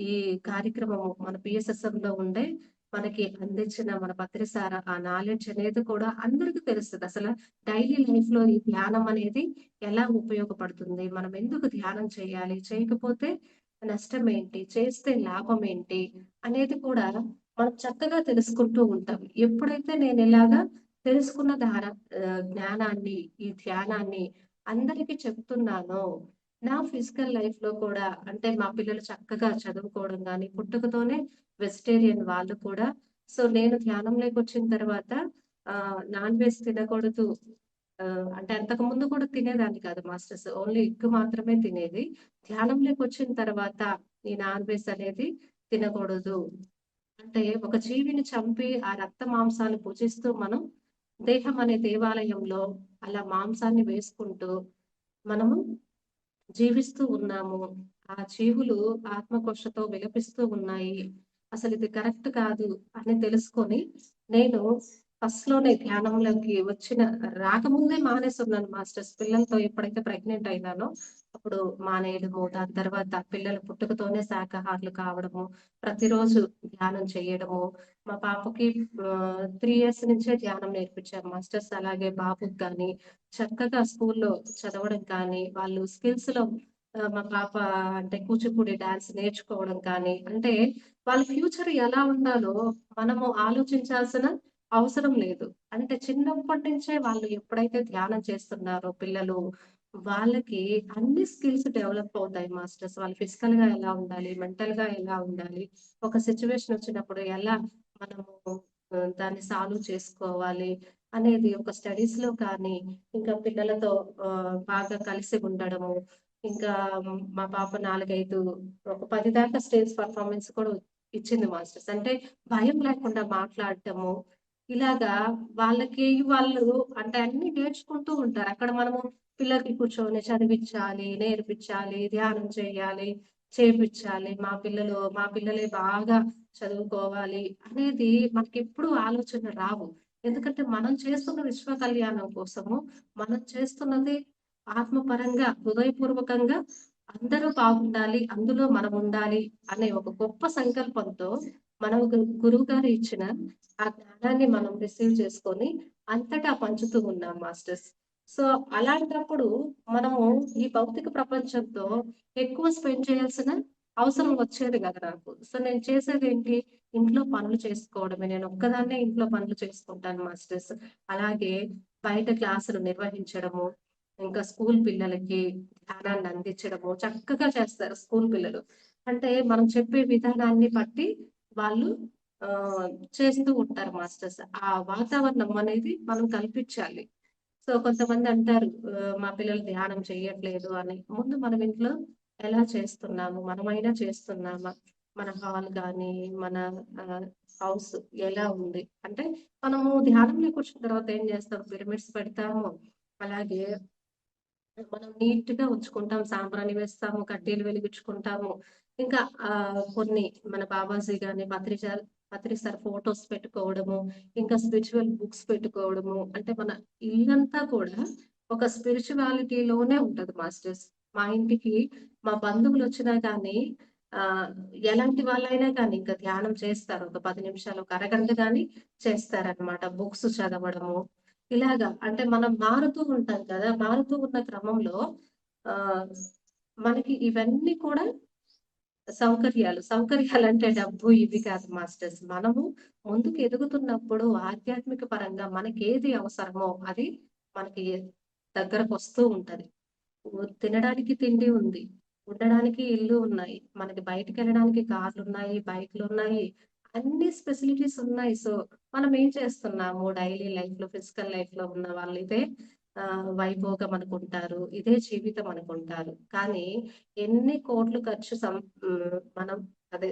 ఈ కార్యక్రమము మన పిఎస్ఎస్ఎంలో ఉండే మనకి అందించిన మన పత్రిసార ఆ నాలెడ్జ్ అనేది కూడా అందరికీ తెలుస్తది. అసల డైలీ లైఫ్‌లో ఈ ధ్యానం అనేది ఎలా ఉపయోగపడుతుంది? మనం ఎందుకు ధ్యానం చేయాలి? చేయకపోతే నష్టం ఏంటి? చేస్తే లాభం ఏంటి? అనేది కూడా మనం చక్కగా తెలుసుకుంటూ ఉంటాం. ఎప్పుడైతే నేను ఇలాగా తెలుసుకున్న జ్ఞానాన్ని, ఈ ధ్యానాన్ని అందరికి చెప్తున్నానో, నా ఫిజికల్ లైఫ్‌లో కూడా అంటే మా పిల్లలు చక్కగా చదువుకోవడం గాని, పుట్టుకతోనే వెజిటేరియన్ వాళ్ళు కూడా. సో, నేను ధ్యానంలోకొచ్చిన తర్వాత నాన్ వెజ్ తినకూడదు. అంటే అంతకుముందు కూడా తినేదాన్ని కాదు మాస్టర్స్. ఓన్లీ ఎగ్ మాత్రమే తినేది. ధ్యానంలోకొచ్చిన తర్వాత ఈ నాన్ వెజ్ అనేది తినకూడదు. అంటే ఒక జీవిని చంపి ఆ రక్త మాంసాలు భుజిస్తూ మనం దేహం అనే దేవాలయంలో అలా మాంసాన్ని వేసుకుంటూ మనము జీవిస్తూ ఉన్నాము. ఆ జీవులు ఆత్మఘోషతో విలపిస్తూ ఉన్నాయి. అసలు ఇది కరెక్ట్ కాదు అని తెలుసుకొని నేను ఫస్ట్ లోనే ధ్యానంలోకి రాకముందే మానేస్తున్నాను మాస్టర్స్. పిల్లలతో ఎప్పుడైతే ప్రెగ్నెంట్ అయినానో అప్పుడు మానేయడము, దాని తర్వాత పిల్లల పుట్టుకతోనే శాకాహారులు కావడము, ప్రతిరోజు ధ్యానం చేయడము. మా పాపకి 3 ఇయర్స్ నుంచే ధ్యానం నేర్పించాను మాస్టర్స్. అలాగే బాబుకి గాని చక్కగా స్కూల్లో చదవడం కానీ, వాళ్ళు స్కిల్స్ లో మా పాప అంటే కూచిపూడి డాన్స్ నేర్చుకోవడం కానీ, అంటే వాళ్ళ ఫ్యూచర్ ఎలా ఉండాలో మనము ఆలోచించాల్సిన అవసరం లేదు. అంటే చిన్నప్పటి నుంచే వాళ్ళు ఎప్పుడైతే ధ్యానం చేస్తున్నారో పిల్లలు, వాళ్ళకి అన్ని స్కిల్స్ డెవలప్ అవుతాయి మాస్టర్స్. వాళ్ళు ఫిజికల్ గా ఎలా ఉండాలి, మెంటల్ గా ఎలా ఉండాలి, ఒక సిచ్యువేషన్ వచ్చినప్పుడు ఎలా మనము దాన్ని సాల్వ్ చేసుకోవాలి అనేది ఒక స్టడీస్ లో కానీ, ఇంకా పిల్లలతో బాగా కలిసి ఉండడము, ఇంకా మా పాప 4, 5 ఒక 10 దాకా స్టేజ్ పర్ఫార్మెన్స్ కూడా ఇచ్చింది మాస్టర్స్. అంటే భయం లేకుండా మాట్లాడటము. ఇలాగా వాళ్ళు అంటే అన్ని నేర్చుకుంటూ ఉంటారు. అక్కడ మనము పిల్లలకి కూర్చొని చదివించాలి, నేర్పించాలి, ధ్యానం చేయాలి, చేపిచ్చాలి. మా పిల్లలే బాగా చదువుకోవాలి అనేది మనకెప్పుడు ఆలోచన రావు. ఎందుకంటే మనం చేస్తున్న విశ్వ కళ్యాణం కోసము, మనం చేస్తున్నది ఆత్మపరంగా, హృదయపూర్వకంగా అందరూ బాగుండాలి, అందులో మనం ఉండాలి అనే ఒక గొప్ప సంకల్పంతో మన గురువు గారు ఇచ్చిన ఆ జ్ఞానాన్ని మనం రిసీవ్ చేసుకొని అంతటా పంచుతూ ఉన్నాం మాస్టర్స్. సో అలాంటప్పుడు మనము ఈ భౌతిక ప్రపంచంతో ఎక్కువ స్పెండ్ చేయాల్సిన అవసరం వచ్చేది కదా నాకు. సో నేను చేసేది ఏంటి? ఇంట్లో పనులు చేసుకోవడమే. నేను ఒక్కదాన్నే ఇంట్లో పనులు చేసుకుంటాను మాస్టర్స్. అలాగే బయట క్లాసులు నిర్వహించడము, ఇంకా స్కూల్ పిల్లలకి జ్ఞానాన్ని అందించడము చక్కగా చేస్తారు స్కూల్ పిల్లలు. అంటే మనం చెప్పే విధానాన్ని బట్టి వాళ్ళు ఆ చేస్తూ ఉంటారు మాస్టర్స్. ఆ వాతావరణం అనేది మనం కల్పించాలి. సో కొంతమంది అంటారు మా పిల్లలు ధ్యానం చెయ్యట్లేదు అని. ముందు మనం ఇంట్లో ఎలా చేస్తున్నాము? మనమైనా చేస్తున్నామా? మన హాల్ గాని, మన హౌస్ ఎలా ఉంది? అంటే మనము ధ్యానంలో కూర్చున్న తర్వాత ఏం చేస్తాం? పిరమిడ్స్ పెడతాము. అలాగే మనం నీట్ గా ఉంచుకుంటాం. సాంబ్రాణి వేస్తాము, కడ్డీలు వెలిగించుకుంటాము. ఇంకా కొన్ని మన బాబాజీ గాని, పత్రి సార్ ఫోటోస్ పెట్టుకోవడము, ఇంకా స్పిరిచువల్ బుక్స్ పెట్టుకోవడము. అంటే మన ఇల్లంతా కూడా ఒక స్పిరిచువాలిటీలోనే ఉంటది మాస్టర్స్. మా ఇంటికి మా బంధువులు వచ్చినా కానీ ఎలాంటి వాళ్ళైనా కానీ ఇంకా ధ్యానం చేస్తారు. ఒక 10 నిమిషాలు, ఒక అరగంట గాని చేస్తారనమాట. బుక్స్ చదవడము. ఇలాగా అంటే మనం మారుతూ ఉంటాం కదా! మారుతూ ఉన్న క్రమంలో ఆహ్, మనకి ఇవన్నీ కూడా సౌకర్యాలంటే డబ్బు ఇవి కాదు మాస్టర్స్. మనము ముందుకు ఎదుగుతున్నప్పుడు ఆధ్యాత్మిక పరంగా మనకేది అవసరమో అది మనకి దగ్గరకొస్తూ ఉంటది. తినడానికి తిండి ఉంది. ఉండడానికి ఇల్లు ఉన్నాయి. మనకి బయటికెళ్ళడానికి కార్లున్నాయి, బైకులున్నాయి. అన్ని ఫెసిలిటీస్ ఉన్నాయి. సో, మనం ఏం చేస్తున్నాము డైలీ లైఫ్‌లో, ఫిజికల్ లైఫ్‌లో ఉన్న వాళ్ళు ఇదే వైభోగం అనుకుంటారు. ఇదే జీవితం అనుకుంటారు. కానీ ఎన్ని కోట్లు మనం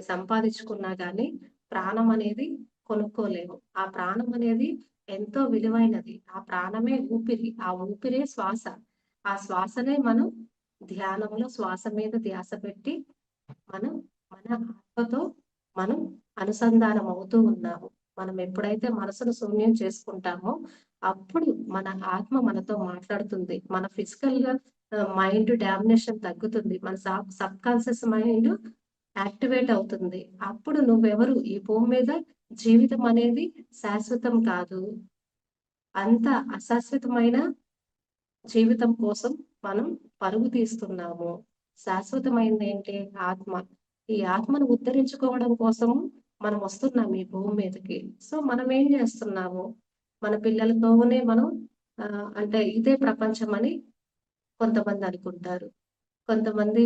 సంపాదించుకున్నా గానీ ప్రాణం అనేది కొనుక్కోలేము. ఆ ప్రాణం అనేది ఎంతో విలువైనది. ఆ ప్రాణమే ఊపిరి. ఆ ఊపిరే శ్వాస. ఆ శ్వాసనే మనం ధ్యానంలో శ్వాస మీద ధ్యాస పెట్టి మనం మన ఆత్మతో మనం అనుసంధానం అవుతూ ఉన్నాము. మనం ఎప్పుడైతే మనసును శూన్యం చేసుకుంటామో అప్పుడు మన ఆత్మ మనతో మాట్లాడుతుంది. మన ఫిజికల్ గా మైండ్ డామినేషన్ తగ్గుతుంది. మన సబ్ కాన్షియస్ మైండ్ యాక్టివేట్ అవుతుంది. అప్పుడు నువ్వెవరు? ఈ భూమి మీద జీవితం అనేది శాశ్వతం కాదు. అంత అశాశ్వతమైన జీవితం కోసం మనం పరుగు తీస్తున్నాము. శాశ్వతమైనది ఏంటి? ఆత్మ. ఈ ఆత్మను ఉద్ధరించుకోవడం కోసము మనం వస్తున్నాం ఈ భూమి మీదకి. సో మనం ఏం చేస్తున్నాము? మన పిల్లలతోనే మనం అంటే ఇదే ప్రపంచం అని కొంతమంది అనుకుంటారు. కొంతమంది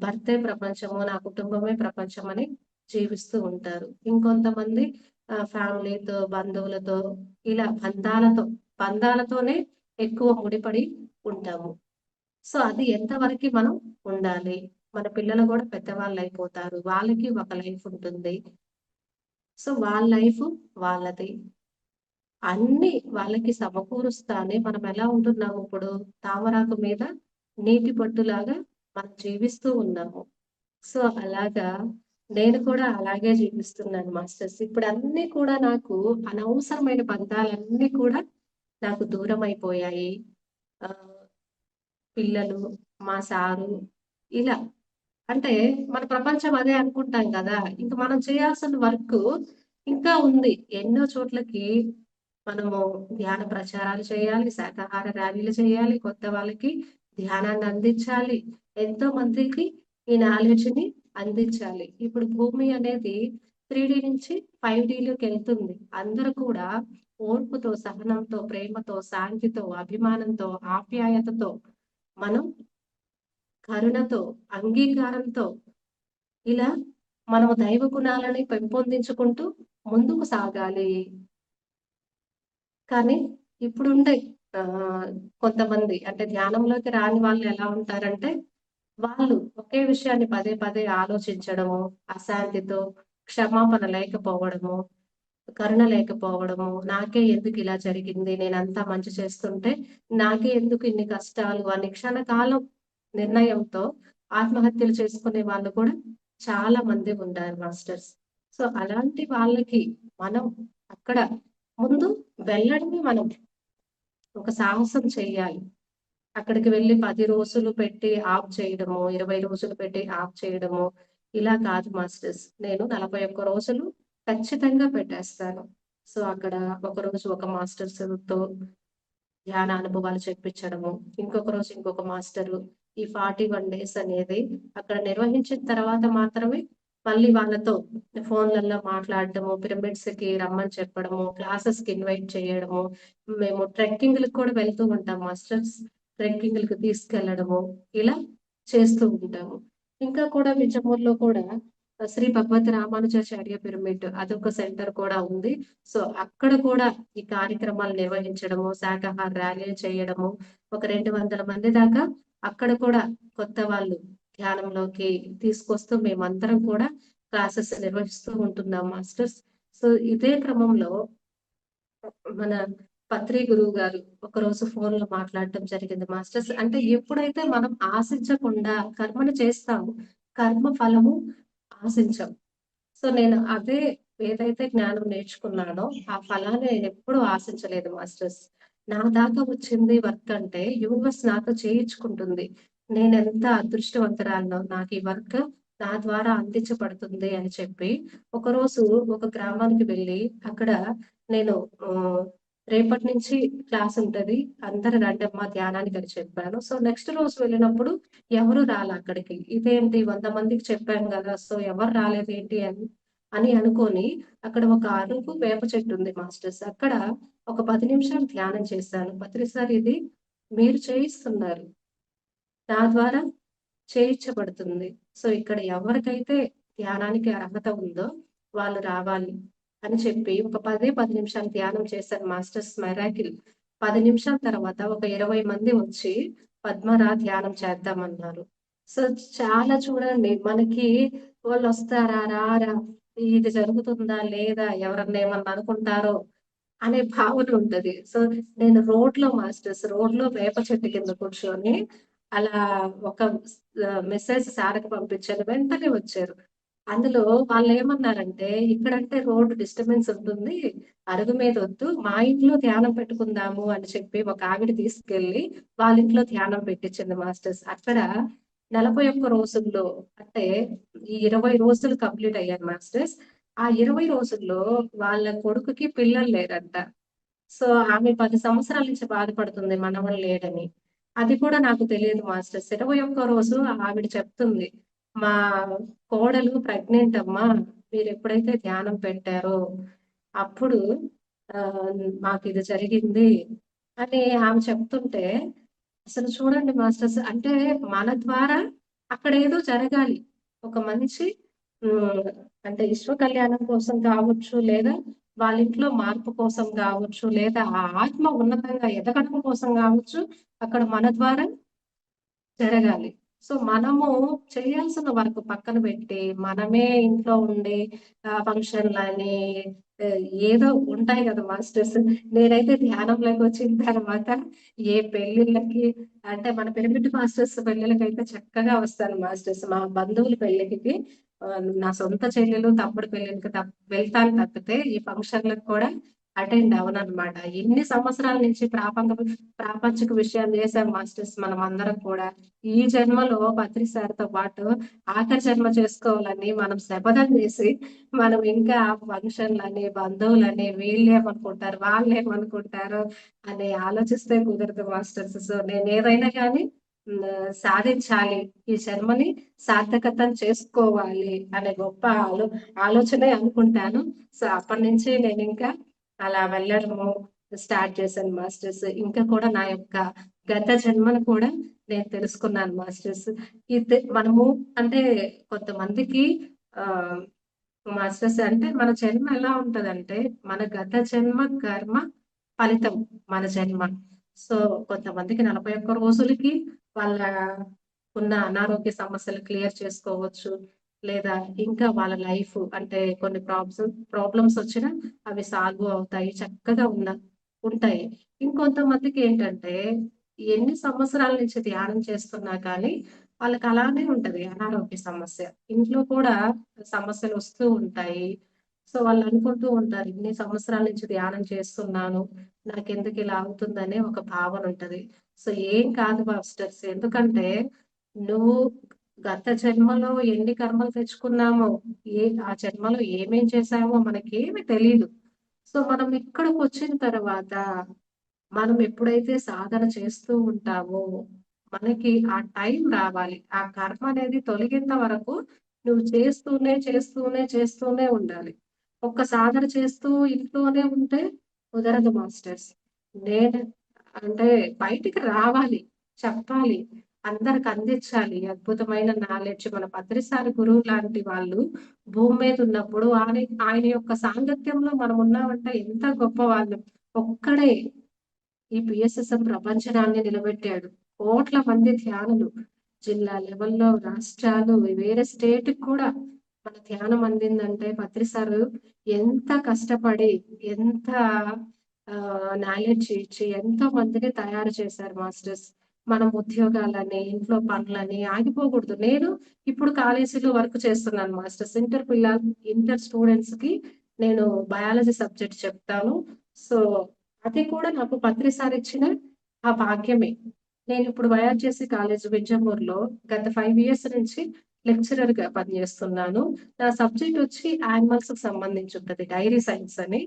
భర్తే ప్రపంచము, నా కుటుంబమే ప్రపంచం అని జీవిస్తూ ఉంటారు. ఇంకొంతమంది ఫ్యామిలీతో, బంధువులతో ఇలా బంధాలతోనే ఎక్కువ ముడిపడి ఉంటాము. సో అది ఎంతవరకి మనం ఉండాలి? మన పిల్లలు కూడా పెద్దవాళ్ళయిపోతారు. వాళ్ళకి ఒక లైఫ్ ఉంటుంది. సో వాళ్ళ లైఫ్ వాళ్ళది. అన్ని వాళ్ళకి సమకూరుస్తానే మనం ఎలా ఉంటున్నాము ఇప్పుడు? తామరాకు మీద నీటి బొట్టులాగా మనం జీవిస్తూ ఉన్నాము. సో అలాగా నేను కూడా అలాగే జీవిస్తున్నాను మాస్టర్స్. ఇప్పుడు అన్నీ కూడా నాకు అనవసరమైన బంధాలన్నీ కూడా నాకు దూరం అయిపోయాయి. పిల్లలు, మా సారు ఇలా అంటే మన ప్రపంచం అదే అనుకుంటాం కదా! ఇంక మనం చేయాల్సిన వర్క్ ఇంకా ఉంది. ఎన్నో చోట్లకి మనము ధ్యాన ప్రచారాలు చేయాలి, శాకాహార ర్యాలీలు చేయాలి, కొత్త వాళ్ళకి ధ్యానాన్ని అందించాలి. ఎంతో మందికి ఈ నాలెడ్జ్‌ని అందించాలి. ఇప్పుడు భూమి అనేది 3 నుంచి 5Dలోకెళ్తుంది. అందరూ కూడా ఓర్పుతో, సహనంతో, ప్రేమతో, శాంతితో, అభిమానంతో, ఆప్యాయతతో మనం కరుణతో, అంగీకారంతో ఇలా మనము దైవ గుణాలని పెంపొందించుకుంటూ ముందుకు సాగాలి. కానీ ఇప్పుడుండే కొంతమంది అంటే ధ్యానంలోకి రాని వాళ్ళు ఎలా ఉంటారంటే, వాళ్ళు ఒకే విషయాన్ని పదే పదే ఆలోచించడము, అశాంతితో, క్షమాపణ లేకపోవడము, కరుణ లేకపోవడము, నాకే ఎందుకు ఇలా జరిగింది? నేనంతా మంచి చేస్తుంటే నాకే ఎందుకు ఇన్ని కష్టాలు అని క్షణకాలం నిర్ణయంతో ఆత్మహత్యలు చేసుకునే వాళ్ళు కూడా చాలా మంది ఉన్నారు మాస్టర్స్. సో అలాంటి వాళ్ళకి మనం అక్కడ ముందు వెళ్ళడమే మనం ఒక సాహసం చెయ్యాలి. అక్కడికి వెళ్లి 10 రోజులు పెట్టి ఆఫ్ చేయడము, 20 రోజులు పెట్టి ఆఫ్ చేయడము ఇలా కాదు మాస్టర్స్. నేను 41 రోజులు ఖచ్చితంగా పెట్టేస్తాను. సో అక్కడ ఒకరోజు ఒక మాస్టర్స్‌తో ధ్యాన అనుభవాలు చెప్పించడము. ఇంకొక రోజు ఇంకొక మాస్టరు. ఈ 41 డేస్ అనేది అక్కడ నిర్వహించిన తర్వాత మాత్రమే మళ్ళీ వాళ్ళతో ఫోన్‌లలో మాట్లాడడము, పిరమిడ్స్‌కి రమ్మని చెప్పడము, క్లాసెస్‌కి ఇన్వైట్ చేయడము. మేము ట్రెక్కింగ్‌లకి కూడా వెళ్తూ ఉంటాం మాస్టర్స్. ట్రెక్కింగ్‌లకి తీసుకెళ్లడము. ఇలా చేస్తూ ఉంటాము. ఇంకా కూడా వింజమూరులో కూడా శ్రీ భగవతి రామానుజాచార్య పిరమిడ్ అదొక సెంటర్ కూడా ఉంది. సో అక్కడ కూడా ఈ కార్యక్రమాలు నిర్వహించడము, శాకాహార ర్యాలీలు చేయడము, ఒక 200 మంది దాకా అక్కడ కూడా కొత్త వాళ్ళు ధ్యానంలోకి తీసుకొస్తూ మేమందరం కూడా క్లాసెస్ నిర్వహిస్తూ ఉంటున్నాం మాస్టర్స్. సో ఇదే క్రమంలో మన పత్రి గురువు గారు ఒకరోజు ఫోన్‌లో మాట్లాడటం జరిగింది మాస్టర్స్. అంటే ఎప్పుడైతే మనం ఆశించకుండా కర్మను చేస్తామో, కర్మ ఫలము ఆశించం. సో నేను అదే ఏదైతే జ్ఞానం నేర్చుకున్నానో, ఆ ఫలాన్ని నేనెప్పుడూ ఆశించలేదు మాస్టర్స్. నా దాకా వచ్చింది వర్క్ అంటే యూనివర్స్ నాతో చేయించుకుంటుంది. నేనెంత అదృష్టవంతురాలినో నాకు ఈ వర్క్ నా ద్వారా అందించబడుతుంది అని చెప్పి, ఒకరోజు ఒక గ్రామానికి వెళ్ళి అక్కడ నేను ఆహ్, రేపటి నుంచి క్లాస్ ఉంటది. అందరూ రండమ్మా ధ్యానానికి అని చెప్పాను. సో నెక్స్ట్ రోజు వెళ్ళినప్పుడు ఎవరు రాలా అక్కడికి. ఇదేంటి 100 మందికి చెప్పాను గదా! సో ఎవరు రాలేదేంటి అని అనుకోని అక్కడ ఒక అరుగు వేప చెట్టు ఉంది మాస్టర్స్. అక్కడ ఒక 10 నిమిషాలు ధ్యానం చేశాను. పత్రి సార్ ఇది మీరు చేయిస్తున్నారు. నా ద్వారా చేయించబడుతుంది. సో ఇక్కడ ఎవరికైతే ధ్యానానికి అర్హత ఉందో వాళ్ళు రావాలి అని చెప్పి ఒక 10 నిమిషాలు ధ్యానం చేశాను మాస్టర్స్ మెరాకిల్. 10 నిమిషాల తర్వాత ఒక 20 మంది వచ్చి పద్మరా ధ్యానం చేద్దామన్నారు. సో చాలా చూడండి మనకి వాళ్ళొస్తారా? రారా? ఇది జరుగుతుందా? లేదా? ఎవరన్నా ఏమన్నా అనుకుంటారో అనే భావన ఉంటది. సో నేను రోడ్‌లో వేప చెట్టు కింద కూర్చొని అలా ఒక మెసేజ్ సార్‌కి పంపించాను. వెంటనే వచ్చారు. అందులో వాళ్ళేమన్నారంటే, "ఇక్కడంటే రోడ్ డిస్టర్బెన్స్ ఉంటుంది. అరుగు మీద వద్దు. మా ఇంట్లో ధ్యానం పెట్టుకుందాము" అని చెప్పి ఒక ఆవిడ తీసుకెళ్ళి వాళ్ళ ఇంట్లో ధ్యానం పెట్టించింది మాస్టర్స్. అక్కడ 41 రోజుల్లో అంటే ఈ 20 రోజులు కంప్లీట్ అయ్యాయి మాస్టర్స్. ఆ 20 రోజుల్లో వాళ్ళ కొడుకుకి పిల్లలు లేరంట. సో, ఆమె 10 సంవత్సరాల నుంచి బాధపడుతుంది మనవడు లేడని. అది కూడా నాకు తెలియదు మాస్టర్స్. 21 రోజు ఆవిడ చెప్తుంది. మా కోడలు ప్రెగ్నెంట్ అమ్మా. మీరెప్పుడైతే ధ్యానం పెట్టారో అప్పుడు మాకిది జరిగింది అని ఆమె చెప్తుంటే అసలు చూడండి మాస్టర్స్ అంటే మన ద్వారా అక్కడేదో జరగాలి. ఒక మంచి హ్మ్. అంటే విశ్వ కళ్యాణం కోసం కావచ్చు, లేదా వాళ్ళింట్లో మార్పు కోసం గావచ్చు, లేదా ఆ ఆత్మ ఉన్నతంగా ఎదగడం కోసం గావచ్చు, అక్కడ మన ద్వారా జరగాలి. సో, మనము చేయాల్సిన వర్క్ పక్కన పెట్టి, మనమే ఇంట్లో ఉండి ఫంక్షన్‌లని, ఆ, ఏదో ఉంటాయి కదా మాస్టర్స్. నేనైతే ధ్యానంలోకి వచ్చిన తర్వాత ఏ పెళ్ళిళ్ళకి అంటే మన పిరమిడ్ మాస్టర్స్ పెళ్ళిళ్ళకి అయితే చక్కగా వస్తాను మాస్టర్స్. మా బంధువుల పెళ్ళికి ఆ, నా సొంత చెల్లెలు తమ్ముడు పెళ్ళిళ్ళకి వెళ్తాను తప్పితే ఈ ఫంక్షన్లకు కూడా అటెండ్ అవనన్నమాట. ఎన్ని సంవత్సరాల నుంచి ప్రాపంచిక విషయాలు చేశాం మాస్టర్స్ మనం అందరం కూడా. ఈ జన్మలో పత్రి సార్తో పాటు ఆఖరి జన్మ చేసుకోవాలని మనం శపథం చేసి మనం ఇంకా ఫంక్షన్లని బంధువులని వీళ్ళేమనుకుంటారు వాళ్ళేమనుకుంటారు అని ఆలోచిస్తే కుదరదు మాస్టర్స్. సో నేను ఏదైనా కానీ సాధించాలి, ఈ జన్మని సార్థకతం చేసుకోవాలి అనే గొప్ప ఆలోచనే అనుకుంటాను. సో అప్పటి నుంచి నేను ఇంకా అలా వెళ్ళడము స్టార్ట్ చేశాను మాస్టర్స్. ఇంకా కూడా నా యొక్క గత జన్మను కూడా నేను తెలుసుకున్నాను మాస్టర్స్. ఇది మనము అంటే కొంతమందికి ఆ మాస్టర్స్ అంటే మన జన్మ ఎలా ఉంటదంటే మన గత జన్మ కర్మ ఫలితం మన జన్మ. సో కొంతమందికి 41 రోజులకి వాళ్ళ ఉన్న అనారోగ్య సమస్యలు క్లియర్ చేసుకోవచ్చు, లేదా ఇంకా వాళ్ళ లైఫ్ అంటే కొన్ని ప్రాబ్లమ్స్ వచ్చినా అవి సాల్వ్ అవుతాయి, చక్కగా ఉంటాయి. ఇంకొంతమందికి ఏంటంటే ఎన్ని సంవత్సరాల నుంచి ధ్యానం చేస్తున్నా కానీ వాళ్ళకి అలానే ఉంటది అనారోగ్య సమస్య. ఇంట్లో కూడా సమస్యలు వస్తూ ఉంటాయి. సో వాళ్ళు అనుకుంటూ ఉంటారు ఇన్ని సంవత్సరాల నుంచి ధ్యానం చేస్తున్నాను, నాకెందుకు ఇలా అవుతుందనే ఒక భావన ఉంటది. సో ఏం కాదు మాస్టర్స్, ఎందుకంటే నువ్వు గత జన్మలో ఎన్ని కర్మలు తెచ్చుకున్నామో, ఆ జన్మలో ఏమేం చేశామో మనకేమి తెలియదు. సో మనం ఇక్కడికి వచ్చిన తర్వాత మనం ఎప్పుడైతే సాధన చేస్తూ ఉంటామో మనకి ఆ టైం రావాలి. ఆ కర్మ అనేది తొలగేంత వరకు నువ్వు చేస్తూనే ఉండాలి. ఒక్క సాధన చేస్తూ ఇంట్లోనే ఉంటే కుదరదు మాస్టర్స్. నేను అంటే బయటికి రావాలి, చెప్పాలి, అందరికి అందించాలి అద్భుతమైన నాలెడ్జ్. మన పత్రిసారి గురువు లాంటి వాళ్ళు భూమి మీద ఉన్నప్పుడు ఆయన యొక్క సాంగత్యంలో మనం ఉన్నామంటే ఎంత గొప్ప వాళ్ళు. ఒక్కడే ఈ పిఎస్ఎస్ఎం ప్రపంచనాన్ని నిలబెట్టాడు. కోట్ల మంది ధ్యానులు జిల్లా లెవెల్లో, రాష్ట్రాలు, వేరే స్టేట్ కూడా మన ధ్యానం అందిందంటే పత్రిసారు ఎంత కష్టపడి ఎంత నాలెడ్జ్ ఇచ్చి ఎంతో మందిని తయారు చేశారు మాస్టర్స్. మనం ఉద్యోగాలని ఇంట్లో పనులని ఆగిపోకూడదు. నేను ఇప్పుడు కాలేజీలో వర్క్ చేస్తున్నాను మాస్టర్స్. ఇంటర్ స్టూడెంట్స్ కి నేను బయాలజీ సబ్జెక్ట్ చెప్తాను. సో అది కూడా నాకు పత్రిసారి ఇచ్చిన ఆ భాగ్యమే. నేను ఇప్పుడు వైఆర్జేసీ కాలేజ్ వింజమూరులో గత 5 years నుంచి లెక్చరర్ గా పనిచేస్తున్నాను. నా సబ్జెక్ట్ వచ్చి యానిమల్స్ కి సంబంధించి ఉంటుంది, డైరీ సైన్స్ అని.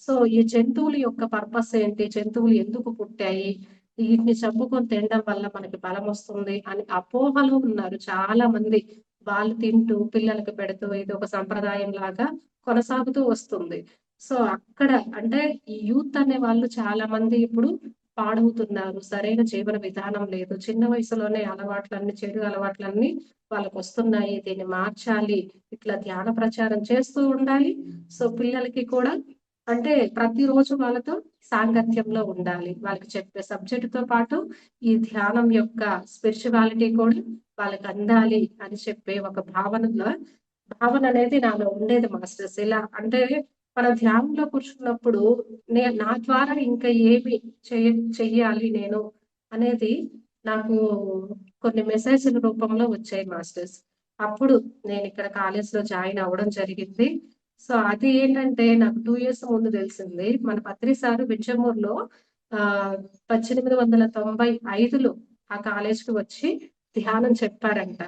సో ఈ జంతువుల యొక్క పర్పస్ ఏంటి, జంతువులు ఎందుకు పుట్టాయి, వీటిని చంపుకొని తినడం వల్ల మనకి బలం వస్తుంది అని అపోహలు ఉన్నారు చాలా మంది. వాళ్ళు తింటూ పిల్లలకు పెడుతూ ఇది ఒక సంప్రదాయం లాగా కొనసాగుతూ వస్తుంది. సో అక్కడ అంటే ఈ యూత్ అనే వాళ్ళు చాలా మంది ఇప్పుడు పాడవుతున్నారు. సరైన జీవన విధానం లేదు. చిన్న వయసులోనే చెడు అలవాట్లన్నీ వాళ్ళకు వస్తున్నాయి. దీన్ని మార్చాలి, ఇట్లా ధ్యాన ప్రచారం చేస్తూ ఉండాలి. సో పిల్లలకి కూడా అంటే ప్రతిరోజు వాళ్ళతో సాంగత్యంలో ఉండాలి. వాళ్ళకి చెప్పే సబ్జెక్ట్ తో పాటు ఈ ధ్యానం యొక్క స్పిరిచువాలిటీ కూడా వాళ్ళకి అందాలి అని చెప్పే ఒక భావన అనేది నాలో ఉండేది మాస్టర్స్. ఇలా అంటే మన ధ్యానంలో కూర్చున్నప్పుడు నా ద్వారా ఇంకా ఏమి చెయ్యాలి నేను అనేది నాకు కొన్ని మెసేజ్ల రూపంలో వచ్చాయి మాస్టర్స్. అప్పుడు నేను ఇక్కడ కాలేజ్ లో జాయిన్ అవ్వడం జరిగింది. సో అది ఏంటంటే నాకు 2 years ముందు తెలిసింది. మన పత్రి సారు వింజమూరులో ఆ 1895లో ఆ కాలేజ్ కి వచ్చి ధ్యానం చెప్పారంట.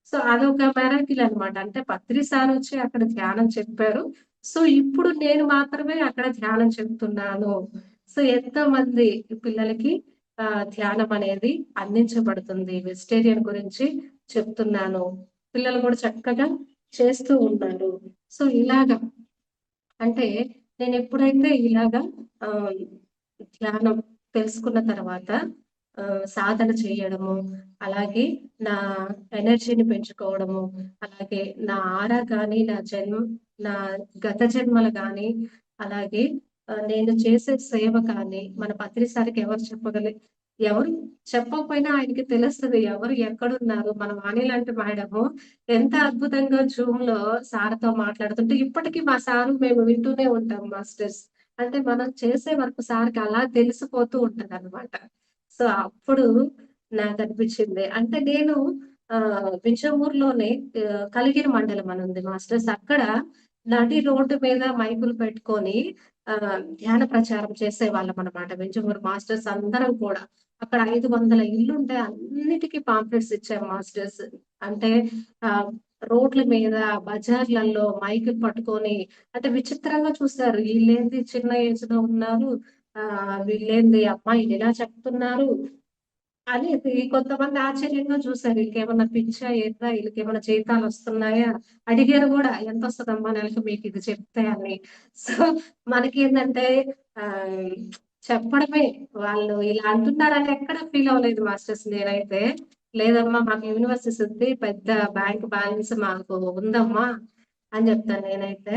సో అదొక మెరాకిల్ అన్నమాట. అంటే పత్రి సార్ వచ్చి అక్కడ ధ్యానం చెప్పారు. సో ఇప్పుడు నేను మాత్రమే అక్కడ ధ్యానం చెప్తున్నాను. సో ఎంతో మంది పిల్లలకి ధ్యానం అనేది అందించబడుతుంది. వెజిటేరియన్ గురించి చెప్తున్నాను, పిల్లలు కూడా చక్కగా చేస్తూ ఉన్నారు. సో ఇలాగా అంటే నేను ఎప్పుడైతే ఇలాగా ఆ ధ్యానం తెలుసుకున్న తర్వాత సాధన చేయడము, అలాగే నా ఎనర్జీని పెంచుకోవడము, అలాగే నా ఆరా కానీ నా గత జన్మలు కానీ, అలాగే నేను చేసే సేవ కానీ మన పత్రిసారికి ఎవరు ఎవరు చెప్పకపోయినా ఆయనకి తెలుస్తది ఎవరు ఎక్కడున్నారు. మన వాణి లాంటి మేడము ఎంత అద్భుతంగా జూమ్‌లో సార్‌తో మాట్లాడుతుంటే ఇప్పటికి మా సారు మేము వింటూనే ఉంటాం మాస్టర్స్. అంటే మనం చేసే వర్క్ సార్‌కి అలా తెలిసిపోతూ ఉంటదనమాట. సో, అప్పుడు నాకనిపించింది. అంటే నేను వింజమూరులోనే కలిగిరి మండలం అని ఉంది మాస్టర్స్. అక్కడ నడి రోడ్డు మీద మైకులు పెట్టుకొని ధ్యాన ప్రచారం చేసేవాళ్ళమనమాట. వింజమూరు మాస్టర్స్ అందరం కూడా. అక్కడ 500 ఇల్లుంటే అన్నిటికి పాంప్లెట్స్ ఇచ్చాం మాస్టర్స్. అంటే ఆహ్, రోడ్ల మీద, బజార్‌లలో మైకులు పట్టుకొని అంటే విచిత్రంగా చూసారు. ఈళ్ళేంది చిన్న ఏజ్‌లో ఉన్నారు. వీళ్ళేంది అమ్మా ఈళ్ళిలా చెప్తున్నారు అనేది కొంతమంది ఆశ్చర్యంగా చూసారు. ఈళ్ళకేమన్నా పిచ్చా ఏంట్రా? ఈళ్ళకేమన్నా జీతాలొస్తున్నాయా? అడిగారు గూడా ఎంతొస్తదమ్మా నెలకి మీకిది చెప్తే అని. సో, మనకేందంటే ఆహ్, చెప్పడమే. వాళ్ళు ఇలా అంటున్నారని ఎక్కడ ఫీల్ అవ్వలేదు మాస్టర్స్ నేనైతే. లేదమ్మా మాకు యూనివర్సిటీస్ ఉంది. పెద్ద బ్యాంక్ బ్యాలెన్స్ మాకు ఉందమ్మా అని జెప్తాను నేనైతే.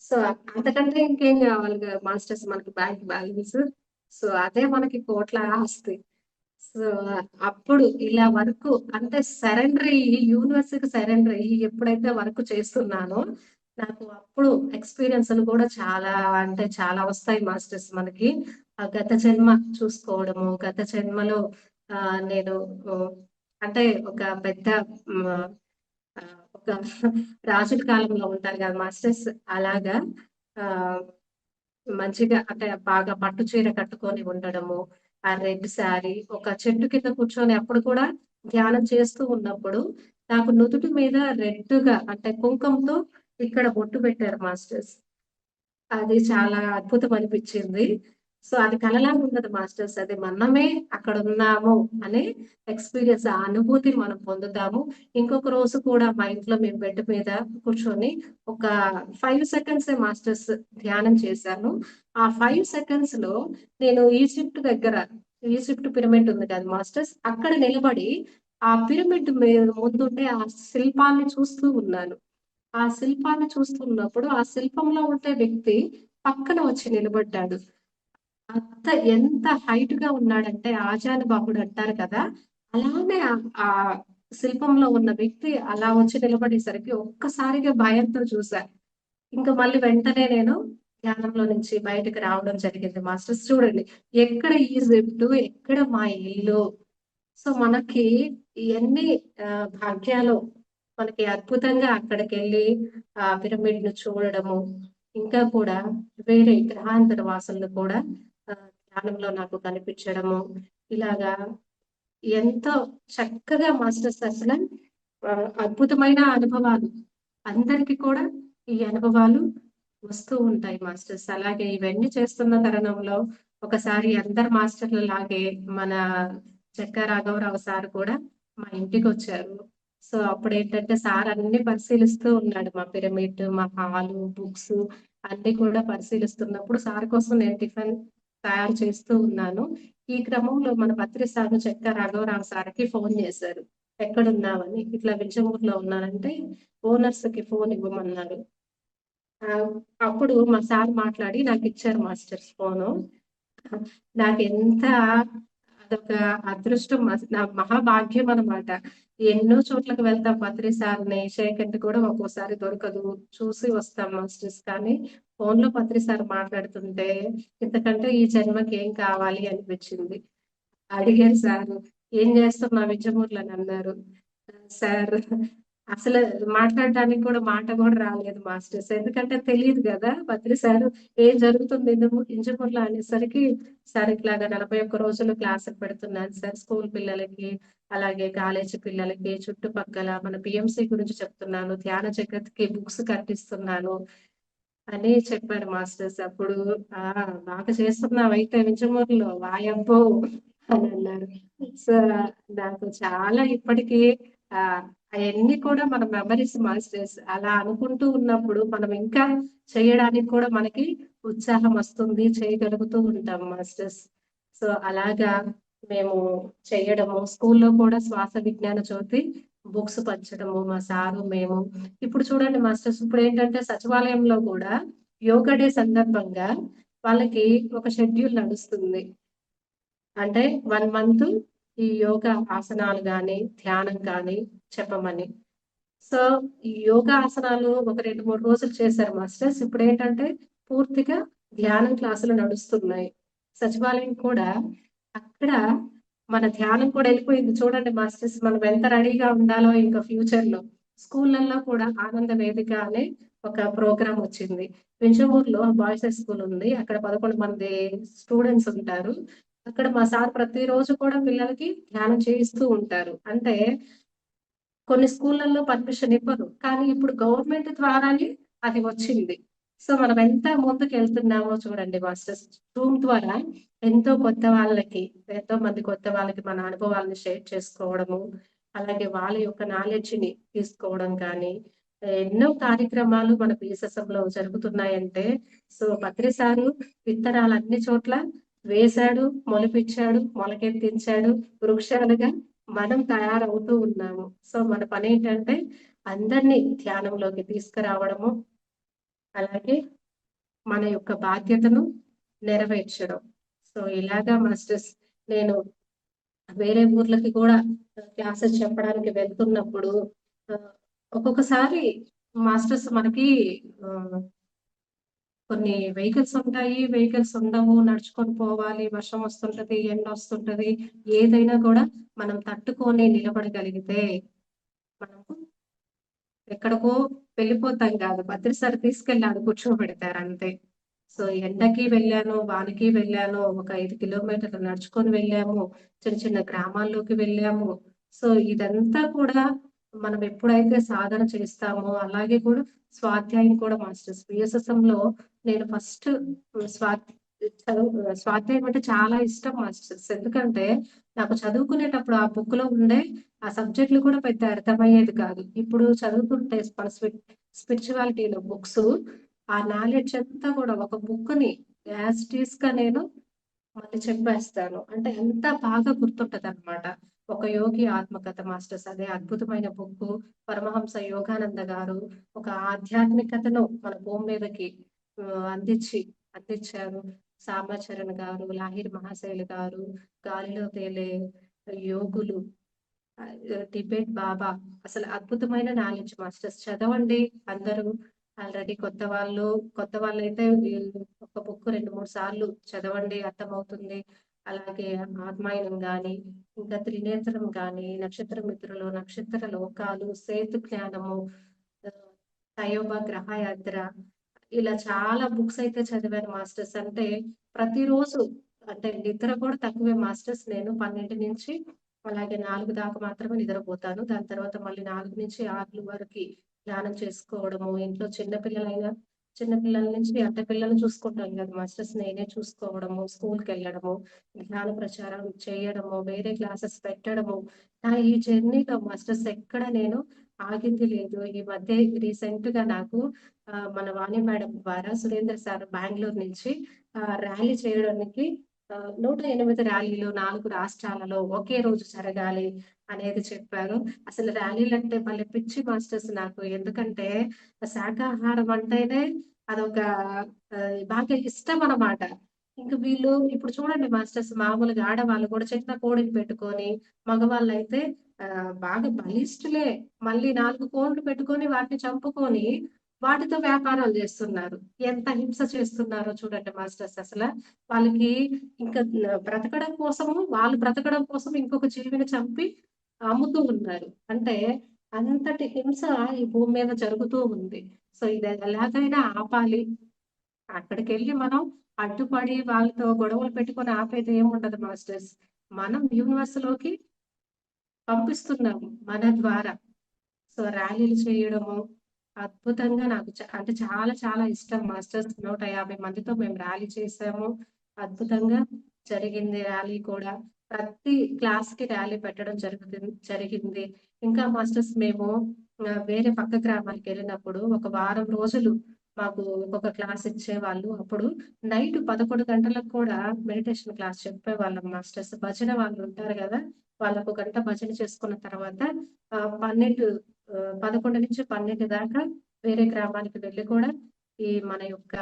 సో, అంతకంటే ఇంకేం గావాలి మాస్టర్స్ మనకి బ్యాంక్ బ్యాలెన్స్. సో, అదే మనకి కోట్ల ఆస్తి. సో, అప్పుడు ఇలా వర్క్ అంటే సరెండర్ అయ్యి యూనివర్స్‌కి సరెండర్ అయ్యి ఎప్పుడైతే వర్క్ చేస్తున్నానో, నాకు అప్పుడు ఎక్స్‌పీరియన్స్‌లు కూడా చాలా అంటే చాలా వస్తాయి మాస్టర్స్ మనకి. గత జన్మ చూసుకోవడము, గత జన్మలో నేను ఆహ్, అంటే ఒక పెద్ద హ్మ్. ఒక రాజుల కాలంలో ఉంటారు కదా మాస్టర్స్ అలాగా ఆహ్ మంచిగా అంటే బాగా పట్టు చీర కట్టుకొని ఉండడము. ఆ రెడ్ శారీ ఒక చెట్టు కింద కూర్చొని అప్పుడు కూడా ధ్యానం చేస్తూ ఉన్నప్పుడు నాకు నుదుటి మీద రెడ్‌గా అంటే కుంకంతో ఇక్కడ బొట్టు పెట్టారు మాస్టర్స్. అది చాలా అద్భుతం అనిపిచ్చింది. సో, అది కలలాగా ఉండదు మాస్టర్స్. అది మనమే అక్కడున్నాము అనే ఎక్స్‌పీరియన్స్ ఆ అనుభూతిని మనం పొందుతాము. ఇంకొక రోజు కూడా మా ఇంట్లో మేము బెడ్ మీద కూర్చొని ఒక 5 సెకండ్సే మాస్టర్స్ ధ్యానం చేశాను. ఆ 5 సెకండ్స్‌లో నేను ఈజిప్ట్ పిరమిడ్ ఉంది కదా మాస్టర్స్. అక్కడ నిలబడి ఆ పిరమిడ్ ముందుండే ఆ శిల్పాన్ని చూస్తూ ఉన్నాను. ఆ శిల్పాన్ని చూస్తున్నప్పుడు, ఆ శిల్పంలో ఉండే వ్యక్తి పక్కన వచ్చి నిలబడ్డాడు. ఎంత హైట్‌గా ఉన్నాడంటే ఆజానుబాహుడు అంటారు కదా! అలానే ఆ శిల్పంలో ఉన్న వ్యక్తి అలా వచ్చి నిలబడేసరికి ఒక్కసారిగా భయంతో చూసా. ఇంక మళ్ళీ వెంటనే నేను ధ్యానంలో నుంచి బయటకి రావడం జరిగింది మాస్టర్స్. చూడండి ఎక్కడ ఈజిప్టు, ఎక్కడ మా ఇల్లు. సో, మనకి ఇయన్నీ భాగ్యాలు మనకి అద్భుతంగా అక్కడికెళ్ళి పిరమిడ్‌ను చూడడము, ఇంకా కూడా వేరే గ్రహాంతర వాసులను కూడా ధ్యానంలో నాకు కనిపించడము, ఇలాగా ఎంతో చక్కగా మాస్టర్స్ అసల అద్భుతమైన అనుభవాలు. అందరికి కూడా ఈ అనుభవాలు వస్తూ ఉంటాయి మాస్టర్స్. అలాగే ఇవన్నీ చేస్తున్న తరుణంలో ఒకసారి అందరు మాస్టర్‌లలాగే మన చెక్కా రాఘవరావు సార్ కూడా మా ఇంటికొచ్చారు. సో, అప్పుడేంటంటే సార్ అన్నీ పరిశీలిస్తూ ఉన్నాడు. మా పిరమిడ్, మా హాలు, బుక్స్ అన్నీ కూడా పరిశీలిస్తున్నప్పుడు సార్ కోసం నేను టిఫిన్ తయారు చేస్తూ ఉన్నాను. ఈ క్రమంలో మన పత్రి సారు చెక్కా రాఘవరావు సార్‌కి ఫోను చేశారు. ఎక్కడున్నావని. ఇట్లా వింజమూరులో ఉన్నానంటే ఓనర్స్‌కి ఫోన్ ఇవ్వమన్నారు. ఆహ్, అప్పుడు మా సార్ మాట్లాడి నాకిచ్చారు మాస్టర్స్ ఫోను. నాకెంత అదొక అదృష్టం నా మహాభాగ్యం అన్నమాట. ఎన్నో చోట్లకి వెళ్తాం పత్రి సార్‌ని షేకండ్ కూడా ఒక్కోసారి దొరకదు. చూసి వస్తాం మాస్టర్స్. కానీ ఫోన్‌లో పత్రి సార్ మాట్లాడుతుంటే ఇంతకంటే ఈ జన్మకి ఏం కావాలి అనిపించింది. అడిగారు సారు. "ఏం చేస్తున్నావు వింజమూరులో" అని అన్నారు. సార్ అసలు మాట్లాడడానికి కూడా మాట కూడా రాలేదు మాస్టర్స్. ఎందుకంటే తెలీదు గదా! బద్రి సారు ఏం జరుగుతుంది ఇంజమూరులో అనేసరికి, సార్ ఇట్లాగా 41 రోజులు క్లాసులు పెడుతున్నాను సార్ స్కూల్ పిల్లలకి, అలాగే కాలేజీ పిల్లలకి, చుట్టుపక్కల మన పీఎంసీ గురించి చెప్తున్నాను. ధ్యాన జగత్‌కి బుక్స్ కట్టిస్తున్నాను అని చెప్పారు మాస్టర్స్. అప్పుడు ఆ! బాగా చేస్తున్నావయితే వింజమూరులో వాయబ్బో! అని అన్నారు. సో, నాకు చాలా ఇప్పటికి ఆహ్, అయన్నీ కూడా మన మెమోరీస్ మాస్టర్స్. అలా అనుకుంటూ ఉన్నప్పుడు మనం ఇంకా చేయడానికి కూడా మనకి ఉత్సాహం వస్తుంది. చేయగలుగుతూ ఉంటాం మాస్టర్స్. సో, అలాగా మేము చేయడము, స్కూల్లో కూడా శ్వాస విజ్ఞాన జ్యోతి బుక్స్ పంచడము మా సారు, మేము. ఇప్పుడు చూడండి మాస్టర్స్ ఇప్పుడేంటంటే సచివాలయంలో గూడా యోగా డే సందర్భంగా వాళ్ళకి ఒక షెడ్యూల్ నడుస్తుంది. అంటే 1 మంత్ ఈ యోగా ఆసనాలు గాని, ధ్యానం కానీ చెప్పమని. సో, ఈ యోగా ఆసనాలు ఒక 2, 3 రోజులు చేశారు మాస్టర్స్. ఇప్పుడేంటంటే పూర్తిగా ధ్యానం క్లాసులు నడుస్తున్నాయి. సచివాలయం కూడా అక్కడ మన ధ్యానం కూడా వెళ్ళిపోయింది చూడండి మాస్టర్స్. మనం ఎంత రెడీగా ఉండాలో ఇంకా ఫ్యూచర్‌లో. స్కూళ్ళల్లో కూడా ఆనంద వేదిక అనే ఒక ప్రోగ్రామ్ వచ్చింది. వింజమూరులో బాయ్స్ హై స్కూల్ ఉంది. అక్కడ 11 మంది స్టూడెంట్స్ ఉంటారు. అక్కడ మా సార్ ప్రతిరోజు కూడా పిల్లలకి ధ్యానం చేయిస్తూ ఉంటారు. అంటే కొన్ని స్కూళ్ళల్లో పర్మిషన్ ఇవ్వరు. కానీ ఇప్పుడు గవర్నమెంట్ ద్వారానే అది వచ్చింది. సో, మనం ఎంత ముందుకెళ్తున్నామో చూడండి మాస్టర్స్. జూమ్ ద్వారా ఎంతో మంది కొత్త వాళ్ళకి మన అనుభవాలను షేర్ చేసుకోవడము, అలాగే వాళ్ళ యొక్క నాలెడ్జ్‌ని తీసుకోవడం కానీ, ఎన్నో కార్యక్రమాలు మన బీఎస్ఎస్ఎంలో జరుగుతున్నాయంటే, సో, పత్రి సారు విత్తనాలు అన్ని చోట్ల వేశాడు, మొలిపిచ్చాడు, మొలకెత్తించాడు, వృక్షాలుగా మనం తయారవుతూ ఉన్నాము. సో, మన పనేంటంటే అందరినీ ధ్యానంలోకి తీసుకురావడము, అలాగే మన యొక్క బాధ్యతను నెరవేర్చడం. సో, ఇలాగా మాస్టర్స్ నేను వేరే ఊర్లకి కూడా క్లాసెస్ చెప్పడానికి వెళ్తున్నప్పుడు ఆహ్, ఒక్కొక్కసారి మాస్టర్స్ మనకి ఆహ్, కొన్ని వెహికల్స్ ఉంటాయి. వెహికల్స్ ఉండవు. నడుచుకొని పోవాలి. వర్షం వస్తుంటది, ఎండొస్తుంటది. ఏదైనా కూడా మనం తట్టుకొని నిలబడగలిగితే మనము ఎక్కడికో వెళ్ళిపోతాం కాదు. భద్రసరి తీసుకెళ్ళి ఆడ కూర్చోబెడతారు అంతే. సో, ఎండకి వెళ్ళాను, వానకి వెళ్ళాను. ఒక 5 కిలోమీటర్లు నడుచుకొని వెళ్ళాము. చిన్న చిన్న గ్రామాల్లోకి వెళ్ళాము. సో, ఇదంతా కూడా మనం ఎప్పుడైతే సాధన చేస్తామో, అలాగే కూడా స్వాధ్యాయం కూడా మాస్టర్స్ బీఎస్ఎస్ఎంలో నేను ఫస్ట్ స్వా స్వాధ్యాయం అంటే చాలా ఇష్టం మాస్టర్స్. ఎందుకంటే నాకు చదువుకునేటప్పుడు ఆ బుక్‌లో ఉండే ఆ సబ్జెక్ట్‌లు కూడా పెద్ద అర్థమయ్యేది కాదు. ఇప్పుడు చదువుతుంటే మన స్పిరిచువాలిటీలో బుక్సు ఆ నాలెడ్జ్ అంతా కూడా ఒక బుక్‌ని యాజ్ ఇట్ ఈస్‌గా నేను మళ్ళీ చెప్పేస్తాను. అంటే అంత బాగా గుర్తుంటదనమాట. ఒక యోగి ఆత్మకథ మాస్టర్స్ అదే అద్భుతమైన బుక్కు. పరమహంస యోగానంద గారు ఒక ఆధ్యాత్మికతను మన భూమి మీదకి అందించారు. సామాచరణ్ గారు, లాహిరి మహాశైలు గారు, గాలిలో తేలే యోగులు, టిబెట్ బాబా అసలు అద్భుతమైన నాలెడ్జ్ మాస్టర్స్ చదవండి అందరూ. ఆల్రెడీ కొత్త వాళ్ళైతే ఒక బుక్ 2, 3 సార్లు చదవండి అర్థమవుతుంది. అలాగే ఆత్మాయనం గాని, ఇంకా త్రినేత్రం గాని, నక్షత్ర మిత్రులు, నక్షత్ర లోకాలు, సేతు జ్ఞానము, ఆహ్, తయోబా గ్రహయాత్ర ఇలా చాలా బుక్స్ అయితే చదివాను మాస్టర్స్. అంటే ప్రతిరోజు అంటే నిద్ర కూడా తక్కువే మాస్టర్స్. నేను 12 నుంచి అలాగే 4 దాకా మాత్రమే నిద్రపోతాను. దాని తర్వాత మళ్ళీ 4-6 వరకి ధ్యానం చేసుకోవడము. ఇంట్లో చిన్న పిల్లల నుంచి అంటే పిల్లల్ని చూసుకుంటాం కదా మాస్టర్స్. నేనే చూసుకోవడము, స్కూల్‌కెళ్ళడము, ధ్యాన ప్రచారం చేయడము, వేరే క్లాసెస్ పెట్టడము. నా ఈ జర్నీలో మాస్టర్స్ ఎక్కడ నేను ఆగింది లేదు. ఈ మధ్య రీసెంట్‌గా నాకు మన వాణి మేడం ద్వారా సురేంద్ర సార్ బెంగుళూరు నుంచి ర్యాలీ చేయడానికి 108 ర్యాలీలు 4 రాష్ట్రాలలో ఒకే రోజు జరగాలి అనేది చెప్పారు. అసలు ర్యాలీలంటే భలే పిచ్చి మాస్టర్స్ నాకు. ఎందుకంటే శాకాహారం అంటేనే అదొక బాగా ఇష్టమనమాట. ఇంక వీళ్ళు ఇప్పుడు చూడండి మాస్టర్స్ మామూలుగా ఆడవాళ్ళు కూడా చిన్న కోడిని పెట్టుకొని, మగవాళ్ళైతే బాగా బలిష్టులే. మళ్ళీ 4 కోళ్ళు పెట్టుకొని వాటిని చంపుకొని వాటితో వ్యాపారాలు జేస్తున్నారు. ఎంత హింస చేస్తున్నారో చూడండి మాస్టర్స్ అసల. వాళ్ళకి ఇంకా వాళ్ళు బ్రతకడం కోసం ఇంకొక జీవిని చంపి అమ్ముతూ ఉన్నారు. అంటే అంతటి హింస ఈ భూమి మీద జరుగుతూ ఉంది. సో, ఇది ఎలాగైనా ఆపాలి. అక్కడికెళ్ళి మనం అడ్డుపడి వాళ్ళతో గొడవలు పెట్టుకొని ఆపేది ఏముండదు మాస్టర్స్. మనం యూనివర్స్‌లోకి పంపిస్తున్నాము మన ద్వారా. సో, ర్యాలీలు చేయడము అద్భుతంగా నాకు అంటే చాలా చాలా ఇష్టం మాస్టర్స్. 150 మందితో మేము ర్యాలీ చేసాము. అద్భుతంగా జరిగింది ర్యాలీ కూడా. ప్రతి క్లాస్‌కి ర్యాలీ పెట్టడం జరిగింది. ఇంకా మాస్టర్స్ మేము వేరే పక్క గ్రామాలకెళ్ళినప్పుడు ఒక వారం రోజులు మాకు ఒక్కొక్క క్లాస్ ఇచ్చేవాళ్ళు. అప్పుడు నైట్ 11 గంటలకు కూడా మెడిటేషన్ క్లాస్ చెప్పేవాళ్ళం మాస్టర్స్. భజన వాళ్ళు ఉంటారు గదా! వాళ్ళొక గంట భజన చేసుకున్న తర్వాత 11-12 దాకా వేరే గ్రామానికి వెళ్లి కూడా ఈ మన యొక్క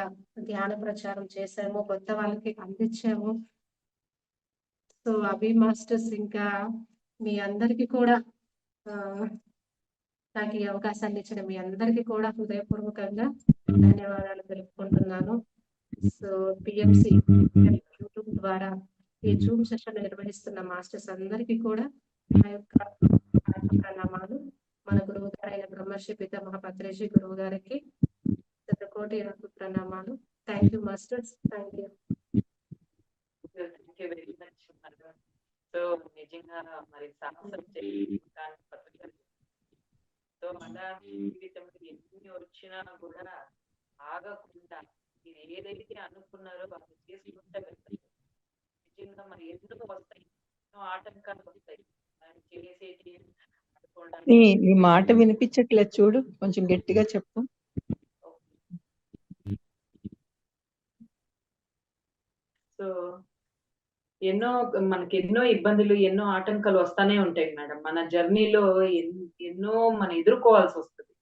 ధ్యాన ప్రచారం చేశాము. కొత్త వాళ్ళకి అందించాము. సో అభి మాస్టర్స్ ఇంకా మీ అందరికీ కూడా నాకు ఈ అవకాశాన్ని ఇచ్చిన మీ అందరికీ కూడా హృదయపూర్వకంగా ధన్యవాదాలు తెలుపుకుంటున్నాను. సో పిఎంసి యూట్యూబ్ ద్వారా ఈ జూమ్ సెషన్ నిర్వహిస్తున్న మాస్టర్స్ అందరికీ కూడా నా యొక్క ప్రణామాలు. మన గురువు గారైన బ్రహ్మర్షి పితామహ పత్రిజీ గురువు గారికి శతకోటి ప్రణామాలు. Thank you masters. Thank you. Very much. So నిజంగా మరి సాహసం సో అలా జీవితంలో ఎన్ని వచ్చినా కూడా ఆగకుండా మీరు ఏదైతే అనుకున్నారో అది చేసుకుంటే వెళ్తారు. నిజంగా మరి ఎందుకు వస్తాయి, ఎన్నో ఆటంకాలు వస్తాయి చేసేటి. ఈ మాట వినిపించట్లేదు, చూడు కొంచెం గట్టిగా చెప్పు. సో మనకి ఎన్నో ఇబ్బందులు, ఎన్నో ఆటంకాలు వస్తానే ఉంటాయి మేడం. మన జర్నీలో ఎన్నో మనం ఎదుర్కోవాల్సి వస్తుంది.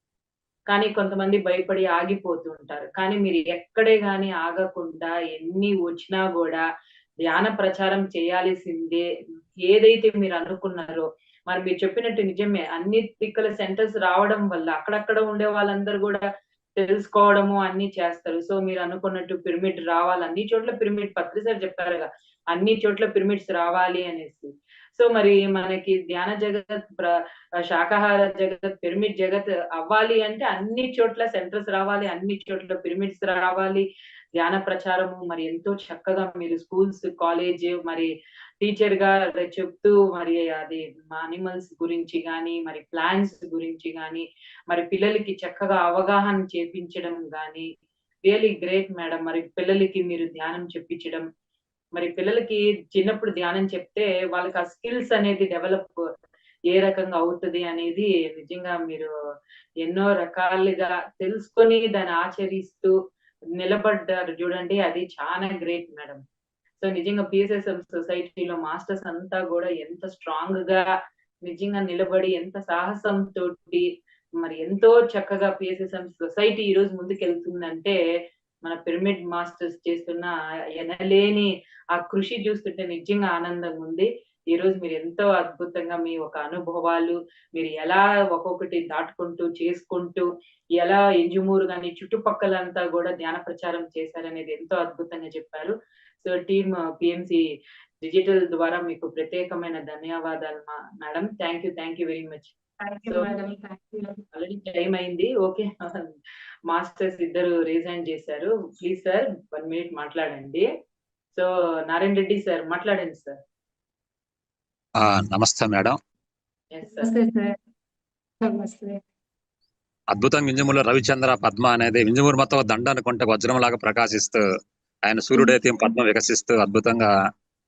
కానీ కొంతమంది భయపడి ఆగిపోతూ ఉంటారు. కానీ మీరు ఎక్కడే గాని ఆగకుండా ఎన్ని వచ్చినా కూడా ధ్యాన ప్రచారం చేయాల్సిందే. ఏదైతే మీరు అనుకున్నారో మరి మీరు చెప్పినట్టు నిజమే, అన్ని తిక్కల సెంటర్స్ రావడం వల్ల అక్కడక్కడ ఉండే వాళ్ళందరూ కూడా తెలుసుకోవడము అన్ని చేస్తారు. సో మీరు అనుకున్నట్టు పిరమిడ్ రావాలి, అన్ని చోట్ల పిరమిడ్ పత్రి సార్ చెప్పారుగా అన్ని చోట్ల పిరమిడ్స్ రావాలి అనేసి. సో మరి మనకి ధ్యాన జగత్, శాకాహార జగత్, పిరమిడ్ జగత్ అవ్వాలి అంటే అన్ని చోట్ల సెంటర్స్ రావాలి, అన్ని చోట్ల పిరమిడ్స్ రావాలి. ధ్యాన ప్రచారము మరి ఎంతో చక్కగా మీరు స్కూల్స్, కాలేజ్ మరి టీచర్ గా చెప్తూ మరి అది అనిమల్స్ గురించి గాని, మరి ప్లాంట్స్ గురించి గాని, మరి పిల్లలకి చక్కగా అవగాహన చేపించడం గాని రియలీ గ్రేట్ మేడం. మరి పిల్లలకి మీరు ధ్యానం చెప్పించడం, మరి పిల్లలకి చిన్నప్పుడు ధ్యానం చెప్తే వాళ్ళకి ఆ స్కిల్స్ అనేది డెవలప్ ఏ రకంగా అవుతుంది అనేది నిజంగా మీరు ఎన్నో రకాలుగా తెలుసుకొని దాన్ని ఆచరిస్తూ నిలబడ్డారు చూడండి, అది చాలా గ్రేట్ మేడం. సో నిజంగా పిఎస్ఎస్ఎం సొసైటీలో మాస్టర్స్ అంతా కూడా ఎంత స్ట్రాంగ్ గా నిజంగా నిలబడి, ఎంత సాహసం తోటి మరి ఎంతో చక్కగా పిఎస్ఎస్ఎం సొసైటీ ఈ రోజు ముందుకెళ్తుందంటే మన పిరమిడ్ మాస్టర్స్ చేస్తున్న ఎనలేని ఆ కృషి చూస్తుంటే నిజంగా ఆనందంగా ఉంది. ఈ రోజు మీరు ఎంతో అద్భుతంగా మీ ఒక అనుభవాలు, మీరు ఎలా ఒక్కొక్కటి దాటుకుంటూ చేసుకుంటూ ఎలా ఎంజుమూరు గాని చుట్టుపక్కలంతా కూడా ధ్యాన ప్రచారం చేశారనేది ఎంతో అద్భుతంగా చెప్పారు. సో టీమ్ పిఎంసి డిజిటల్ ద్వారా మీకు ప్రత్యేకమైన ధన్యవాదాలు madam. Thank you very much. Already time అయింది. ఓకే, మాస్టర్స్ ఇద్దరు రిజైన్ చేశారు. ప్లీజ్ సార్ 1 minute మాట్లాడండి. సో నారాయణ రెడ్డి సార్ మాట్లాడండి సార్. నమస్తే మేడం. అద్భుతం. వింజమూరు రవిచంద్ర పద్మ అనేది వింజమూరు మొత్తం దండ అనుకుంటే వజ్రం లాగా ప్రకాశిస్తూ ఆయన సూర్యుడైతే పద్మ వికసిస్తూ అద్భుతంగా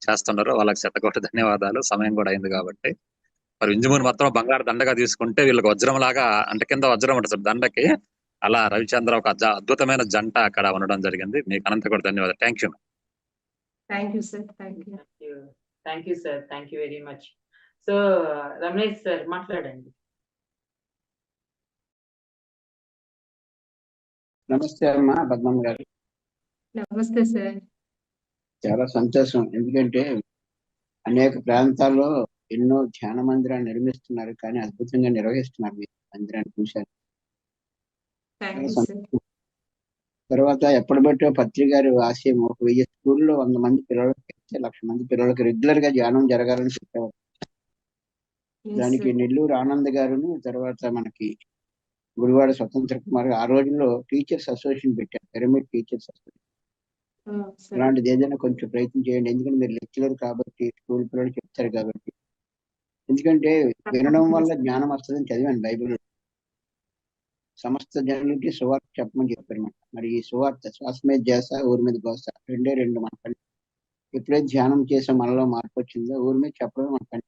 చేస్తున్నారు. వాళ్ళకి శతకోటి ధన్యవాదాలు. సమయం కూడా అయింది కాబట్టి మరి వింజమూరు మొత్తం బంగారు దండగా తీసుకుంటే వీళ్ళకి వజ్రం లాగా, అంటే కింద వజ్రం ఉంటుంది దండకి, అలా రవిచంద్ర ఒక అద్భుతమైన జంట అక్కడ ఉండడం జరిగింది. మీకు అనంత కూడా ధన్యవాదాలు. Thank you. Thank you sir. Thank you very much. So Ramesh sir మాట్లాడండి. నమస్తే అమ్మా పద్మమ్మ గారు. నమస్తే సార్. చాలా సంతోషం, ఎందుకంటే అనేక ప్రాంతాల్లో ఎన్నో ధ్యాన మందిరాలు నిర్మిస్తున్నారు, కానీ అద్భుతంగా నిర్వహిస్తున్నారు. మీరు మందిరాన్ని చూశారు. తర్వాత ఎప్పటిబట్టో పత్రి గారి ఆశయం 1000 స్కూల్లో 100 మంది పిల్లలకి 1,00,000 మంది పిల్లలకి రెగ్యులర్ గా ధ్యానం జరగాలని చెప్పేవారు. దానికి నెల్లూరు ఆనంద్ గారును, తర్వాత మనకి గుడివాడ స్వతంత్ర కుమార్ ఆ రోజుల్లో టీచర్స్ అసోసియేషన్ పెట్టారు, పిరమిడ్ టీచర్స్ అసోసియేషన్. అలాంటిది ఏదైనా కొంచెం ప్రయత్నం చేయండి, ఎందుకంటే మీరు లెక్చరర్ కాబట్టి స్కూల్ పిల్లలు చెప్తారు కాబట్టి. ఎందుకంటే వినడం వల్ల జ్ఞానం వస్తుందని చదివాను బైబిల్. సమస్త జనులకి సువార్త చెప్పమని చెప్పారన్నమాట. మరి ఈ సువార్త శ్వాస మీద చేస, ఊరి మీద గోస, రెండు మన పని. ఎప్పుడైతే ధ్యానం చేసే మనలో మార్పు వచ్చిందో ఊరి మీద చెప్పడం మన పని.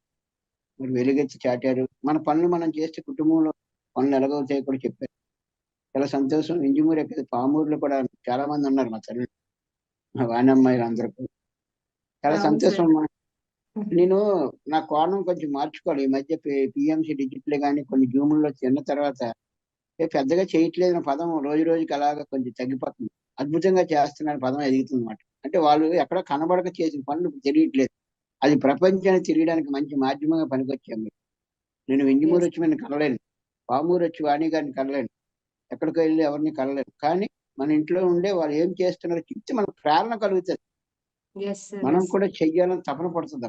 మరి వెలుగెత్తి చాటారు. మన పనులు మనం చేస్తే కుటుంబంలో పనులు ఎలాగవుతాయి కూడా చెప్పారు. చాలా సంతోషం. ఇంజమూరు ఎక్కడ పామూరులో కూడా చాలా మంది ఉన్నారు మా తల్లి, మా వాణమ్మాయిలు అందరూ. చాలా సంతోషం. నేను నా కోణం కొంచెం మార్చుకోవాలి. ఈ మధ్య పిఎంసి డిజిటల్ కానీ కొన్ని జూముల్లో తిన్న తర్వాత పెద్దగా చేయట్లేదు నా పదం రోజు రోజుకి అలాగా కొంచెం తగ్గిపోతుంది. అద్భుతంగా చేస్తున్న పదం ఎదుగుతుంది అన్నమాట. అంటే వాళ్ళు ఎక్కడ కనబడక చేసిన పనులు తెలియట్లేదు. అది ప్రపంచాన్ని తిరగడానికి మంచి మాధ్యమంగా పనికొచ్చాం మీరు. నేను వింజమూరు Yes. వచ్చి నేను కలలేను, పామూరు వచ్చి వాణి గారిని కలలేను, ఎక్కడికో వెళ్ళి ఎవరిని కలలేను. కానీ మన ఇంట్లో ఉండే వాళ్ళు ఏం చేస్తున్నారో చెప్తే మనకు ప్రేరణ కలుగుతుంది, Yes, sir. మనం Yes. కూడా చెయ్యాలని తపన పడుతుంది.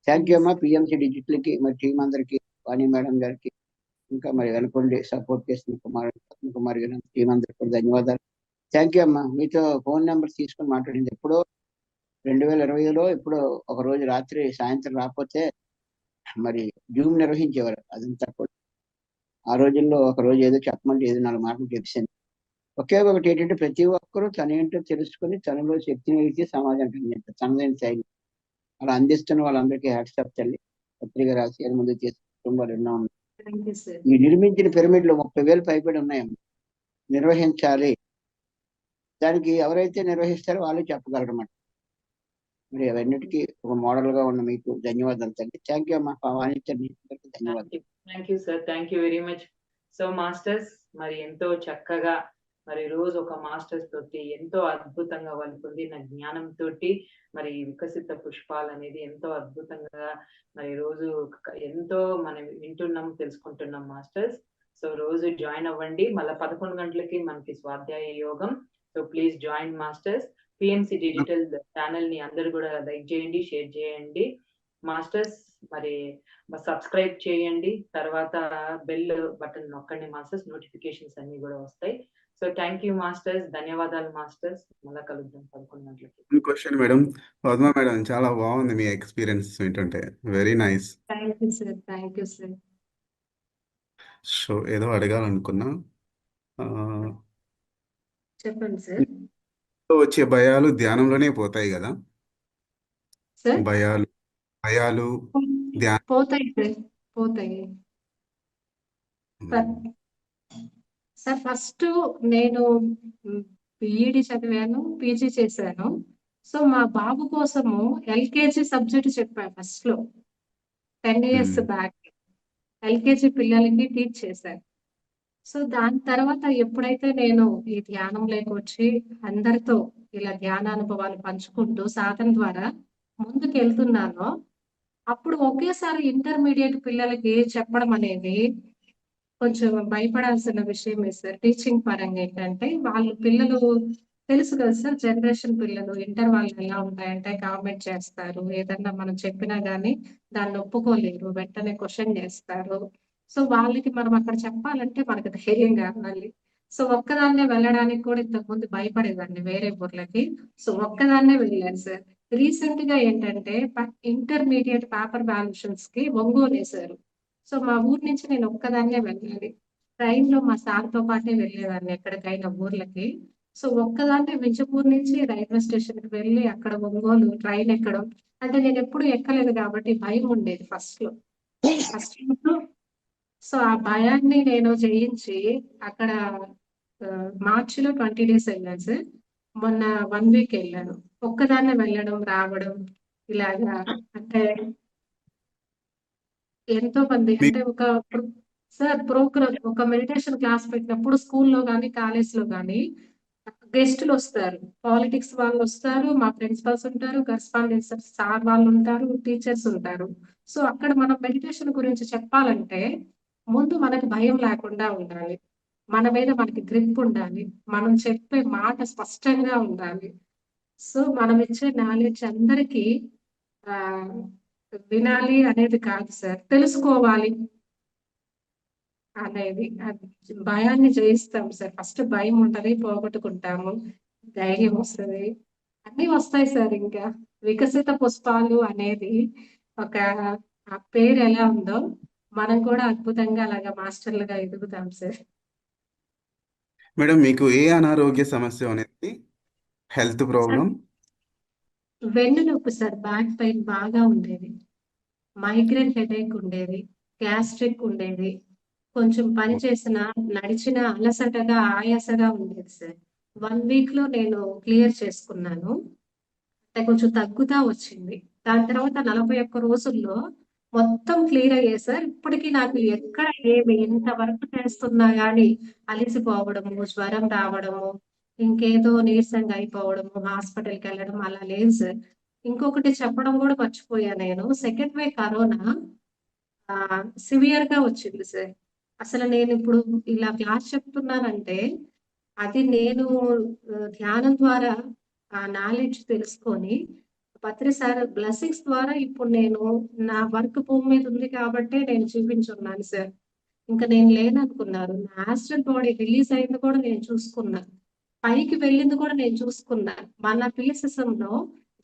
Thank you Yes. అమ్మా. పిఎంసి డిజిటల్కి మరి టీం అందరికి, వాణి మేడం గారికి, ఇంకా మరి వెనకొండి సపోర్ట్ చేసిన కుమార్ గారు, టీం అందరికి కూడా ధన్యవాదాలు. థ్యాంక్ యూ అమ్మా. మీతో ఫోన్ నెంబర్ తీసుకొని మాట్లాడింది ఎప్పుడో 2020లో ఎప్పుడో ఒక రోజు రాత్రి సాయంత్రం రాకపోతే మరి జూమ్ నిర్వహించేవారు. అదంతా కూడా ఆ రోజుల్లో ఒక రోజు ఏదో చెప్పమంటే ఏదో 4 మాటలు చెప్పాను. ఒకే ఒకటి ఏంటంటే ప్రతి ఒక్కరూ తన ఏంటో తెలుసుకొని తనలో శక్తిని ఇచ్చి సమాజానికి అందించారు తనదైన శైలి. అలా అందిస్తున్న వాళ్ళందరికీ హ్యాట్సాప్ తల్లి. పత్రిక రాసి అది ముందు చేసే కుటుంబాలు ఎన్నో ఉన్నాయి. Thank you, sir. ఈ నిర్మించిన పిరమిడ్లు 30,000 పైబడి ఉన్నాయమ్మా. నిర్వహించాలి, దానికి ఎవరైతే నిర్వహిస్తారో వాళ్ళే చెప్పగలరు అన్నమాట. మరి అవన్నిటికీ ఒక మోడల్ గా ఉన్న మీకు ధన్యవాదాలు తల్లి. థ్యాంక్ యూ అమ్మా. వాణిజ్యాన్ని ధన్యవాదాలు. Thank you sir, thank you very much. So masters మరి ఎంతో చక్కగా మరి రోజు ఒక మాస్టర్స్ తోటి ఎంతో అద్భుతంగా వాళ్ళు పొందిన జ్ఞానం తోటి మరి వికసిత పుష్పాలు అనేది ఎంతో అద్భుతంగా మరి రోజు ఎంతో మనం వింటున్నాం, తెలుసుకుంటున్నాం మాస్టర్స్. సో రోజు జాయిన్ అవ్వండి. మళ్ళీ 11 గంటలకి మనకి స్వాధ్యాయ యోగం. So please join masters. PMC digital channel ని అందరూ కూడా లైక్ చేయండి, షేర్ చేయండి మాస్టర్స్. మరి సబ్స్క్రైబ్ చేయండి, తర్వాత బెల్ బటన్ నొక్కండి మాస్టర్స్, నోటిఫికేషన్స్ అన్ని కూడా వస్తాయి. సో థ్యాంక్ యూ మాస్టర్స్, ధన్యవాదాలు మాస్టర్స్. మళ్ళా కలుద్దాం 11 గంటలకి. క్వశ్చన్ మేడం, పద్మ మేడం, చాలా బాగుంది మీ ఎక్స్పీరియన్స్ వింటుంటే. Very nice. Thank you, sir. Thank you, sir. So ఏదో అడగాలనుకున్నా. ఆ, చెప్పండి సార్. వచ్చే భయాలు ధ్యానంలోనే పోతాయి కదా? సార్ భయాలు భయాలు ధ్యానం. పోతాయి సార్, పోతాయి సార్. ఫస్ట్ నేను బిఈడి చదివాను, పీజీ చేశాను. సో మా బాబు కోసము ఎల్కేజీ సబ్జెక్ట్ చెప్పాను ఫస్ట్ లో 10 years బ్యాక్. ఎల్కేజీ పిల్లలకి టీచ్ చేశాను. సో దాని తర్వాత ఎప్పుడైతే నేను ఈ ధ్యానంలోకి వచ్చి అందరితో ఇలా ధ్యాన అనుభవాలు పంచుకుంటూ సాధన ద్వారా ముందుకు వెళ్తున్నానో, అప్పుడు ఒకేసారి ఇంటర్మీడియట్ పిల్లలకి చెప్పడం అనేది కొంచెం భయపడాల్సిన విషయమే సార్. టీచింగ్ పరంగా ఏంటంటే వాళ్ళు పిల్లలు తెలుసు కదా సార్, జనరేషన్ పిల్లలు ఇంటర్ వాళ్ళు ఎలా ఉంటాయంటే కామెంట్ చేస్తారు, ఏదన్నా మనం చెప్పినా గానీ దాన్ని ఒప్పుకోలేరు, వెంటనే క్వశ్చన్ చేస్తారు. సో వాళ్ళకి మనం అక్కడ చెప్పాలంటే మనకు ధైర్యం కావాలి. సో ఒక్కదాన్నే వెళ్ళడానికి కూడా ఇంతకు ముందు భయపడేదాన్ని వేరే ఊర్లకి. సో ఒక్కదాన్నే వెళ్ళాను సార్. రీసెంట్ గా ఏంటంటే ఇంటర్మీడియట్ పేపర్ వాల్యుయేషన్స్ కి ఒంగోలు వేశారు. సో మా ఊరు నుంచి నేను ఒక్కదాన్నే వెళ్ళాలి. ట్రైన్ లో మా సార్తో పాటే వెళ్ళేదాన్ని ఎక్కడికైనా ఊర్లకి. సో ఒక్కదాన్నే వింజమూరు నుంచి రైల్వే స్టేషన్ కి వెళ్ళి అక్కడ ఒంగోలు ట్రైన్ ఎక్కడం అంటే నేను ఎప్పుడు ఎక్కలేదు కాబట్టి భయం ఉండేది ఫస్ట్ లో. సో ఆ భయాన్ని నేను జయించి అక్కడ మార్చిలో 20 days వెళ్ళాను సార్. మొన్న 1 week వెళ్ళాను. ఒక్కదాన్నే వెళ్ళడం రావడం ఇలాగా. అంటే ఎంతో మంది అంటే సార్ ప్రోగ్రామ్ ఒక మెడిటేషన్ క్లాస్ పెట్టినప్పుడు స్కూల్లో కానీ కాలేజ్ లో కానీ గెస్టులు వస్తారు, పాలిటిక్స్ వాళ్ళు వస్తారు, మా ప్రిన్సిపల్స్ ఉంటారు, కరెస్పాండెన్స్ సార్ వాళ్ళు ఉంటారు, టీచర్స్ ఉంటారు. సో అక్కడ మనం మెడిటేషన్ గురించి చెప్పాలంటే ముందు మనకి భయం లేకుండా ఉండాలి, మన మీద మనకి గ్రిప్ ఉండాలి, మనం చెప్పే మాట స్పష్టంగా ఉండాలి. సో మనం ఇచ్చే నాలెడ్జ్ అందరికీ వినాలి అనేది కాదు సార్, తెలుసుకోవాలి అనేది. భయాన్ని జయిస్తాం సార్. ఫస్ట్ భయం ఉంటది, పోగొట్టుకుంటాము, ధైర్యం వస్తుంది, అన్ని వస్తాయి సార్. ఇంకా వికసిత పుష్పాలు అనేది ఒక ఆ పేరు ఎలా ఉందో మనం కూడా అద్భుతంగా అలాగా మాస్టర్లుగా ఎదుగుతాం సార్. మేడం, మీకు ఏ అనారోగ్య సమస్య అనేది? Health problem? వెన్ను నొప్పి సార్, బ్యాక్ పెయిన్ బాగా ఉండేది, మైగ్రేన్ హెడేక్ ఉండేది, గ్యాస్ట్రిక్ ఉండేది, కొంచెం పని చేసిన నడిచిన అలసటగా ఆయాసగా ఉండేది సార్. 1 week లో నేను క్లియర్ చేసుకున్నాను, అంటే కొంచెం తగ్గుతా వచ్చింది. దాని తర్వాత 41 రోజుల్లో మొత్తం క్లియర్ అయ్యాయి సార్. ఇప్పటికీ నాకు ఎక్కడ ఏమి ఎంత వర్క్ చేస్తున్నా గానీ అలిసిపోవడము, జ్వరం రావడము, ఇంకేదో నీరసంగా అయిపోవడము, హాస్పిటల్కి వెళ్ళడం అలా లేదు సార్. ఇంకొకటి చెప్పడం కూడా మర్చిపోయా నేను. సెకండ్ వే కరోనా సివియర్ గా వచ్చింది సార్. అసలు నేను ఇప్పుడు ఇలా క్లాస్ చెప్తున్నానంటే అది నేను ధ్యానం ద్వారా ఆ నాలెడ్జ్ తెలుసుకొని పత్రి సార్ బ్లెస్సింగ్స్ ద్వారా ఇప్పుడు నేను నా వర్క్ భూమి మీద ఉంది కాబట్టి నేను చూపించున్నాను సార్. ఇంకా నేను లేననుకున్నారు. నా ఆస్ట్రల్ బాడీ రిలీజ్ అయింది కూడా నేను చూసుకున్నా. పైకి వెళ్ళింది కూడా నేను చూసుకున్నా. మన PSSM లో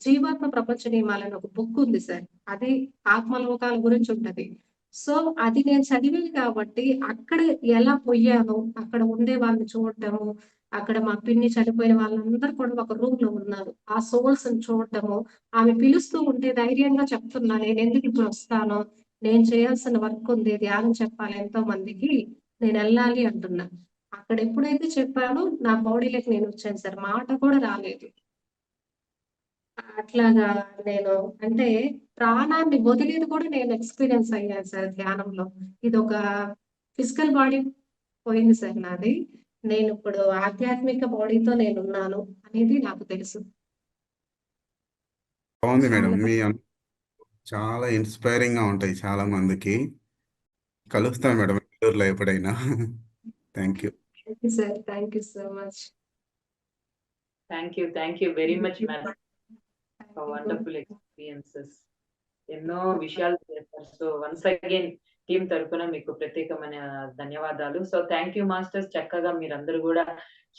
జీవాత్మ ప్రపంచ నియమాలని ఒక బుక్ ఉంది సార్. అది ఆత్మలోకాల గురించి ఉంటది. సో అది నేను చదివాను కాబట్టి అక్కడ ఎలా పోయాను, అక్కడ ఉండే వాళ్ళని చూడటము, అక్కడ మా పిన్ని చనిపోయిన వాళ్ళందరూ కూడా ఒక రూమ్ లో ఉన్నారు. ఆ సోల్స్ ని చూడటము, ఆమె పిలుస్తూ ఉంటే ధైర్యంగా చెప్తున్నా, నేను ఎందుకు ఇప్పుడు వస్తాను, నేను చేయాల్సిన వర్క్ ఉంది, ధ్యానం చెప్పాలి ఎంతో మందికి, నేను వెళ్ళాలి అంటున్నా. అక్కడ ఎప్పుడైతే చెప్పానో నా బాడీలోకి నేను వచ్చాను సార్. మాట కూడా రాలేదు. అట్లాగా నేను అంటే ప్రాణాన్ని వదిలేది కూడా నేను ఎక్స్పీరియన్స్ అయ్యాను సార్ ధ్యానంలో. ఇది ఒక ఫిజికల్ బాడీ పోయింది సార్ నాది. నేను ఇప్పుడు ఆధ్యాత్మిక బాడీతో నేను ఉన్నాను అనేది నాకు తెలుసు. బాగుంది మేడం. మీ చాలా ఇన్స్పైరింగ్ గా ఉంటాయి చాలా మందికి. కలుస్తాను మేడం నెల్లూరులో ఎప్పుడైనా. Thank you. Thank you sir. Thank you so much. Thank you very much ma'am for wonderful experiences. ఎన్నో విషయాలు చేస్తారు. సో వన్స్ అగైన్ టీం తరఫున మీకు ప్రత్యేకమైన ధన్యవాదాలు. సో థ్యాంక్ యూ మాస్టర్స్, చక్కగా మీరందరూ కూడా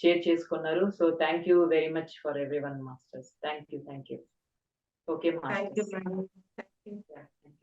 షేర్ చేసుకున్నారు. So thank you very much for everyone masters. Thank you. Okay thank you masters. Madam. Thank you.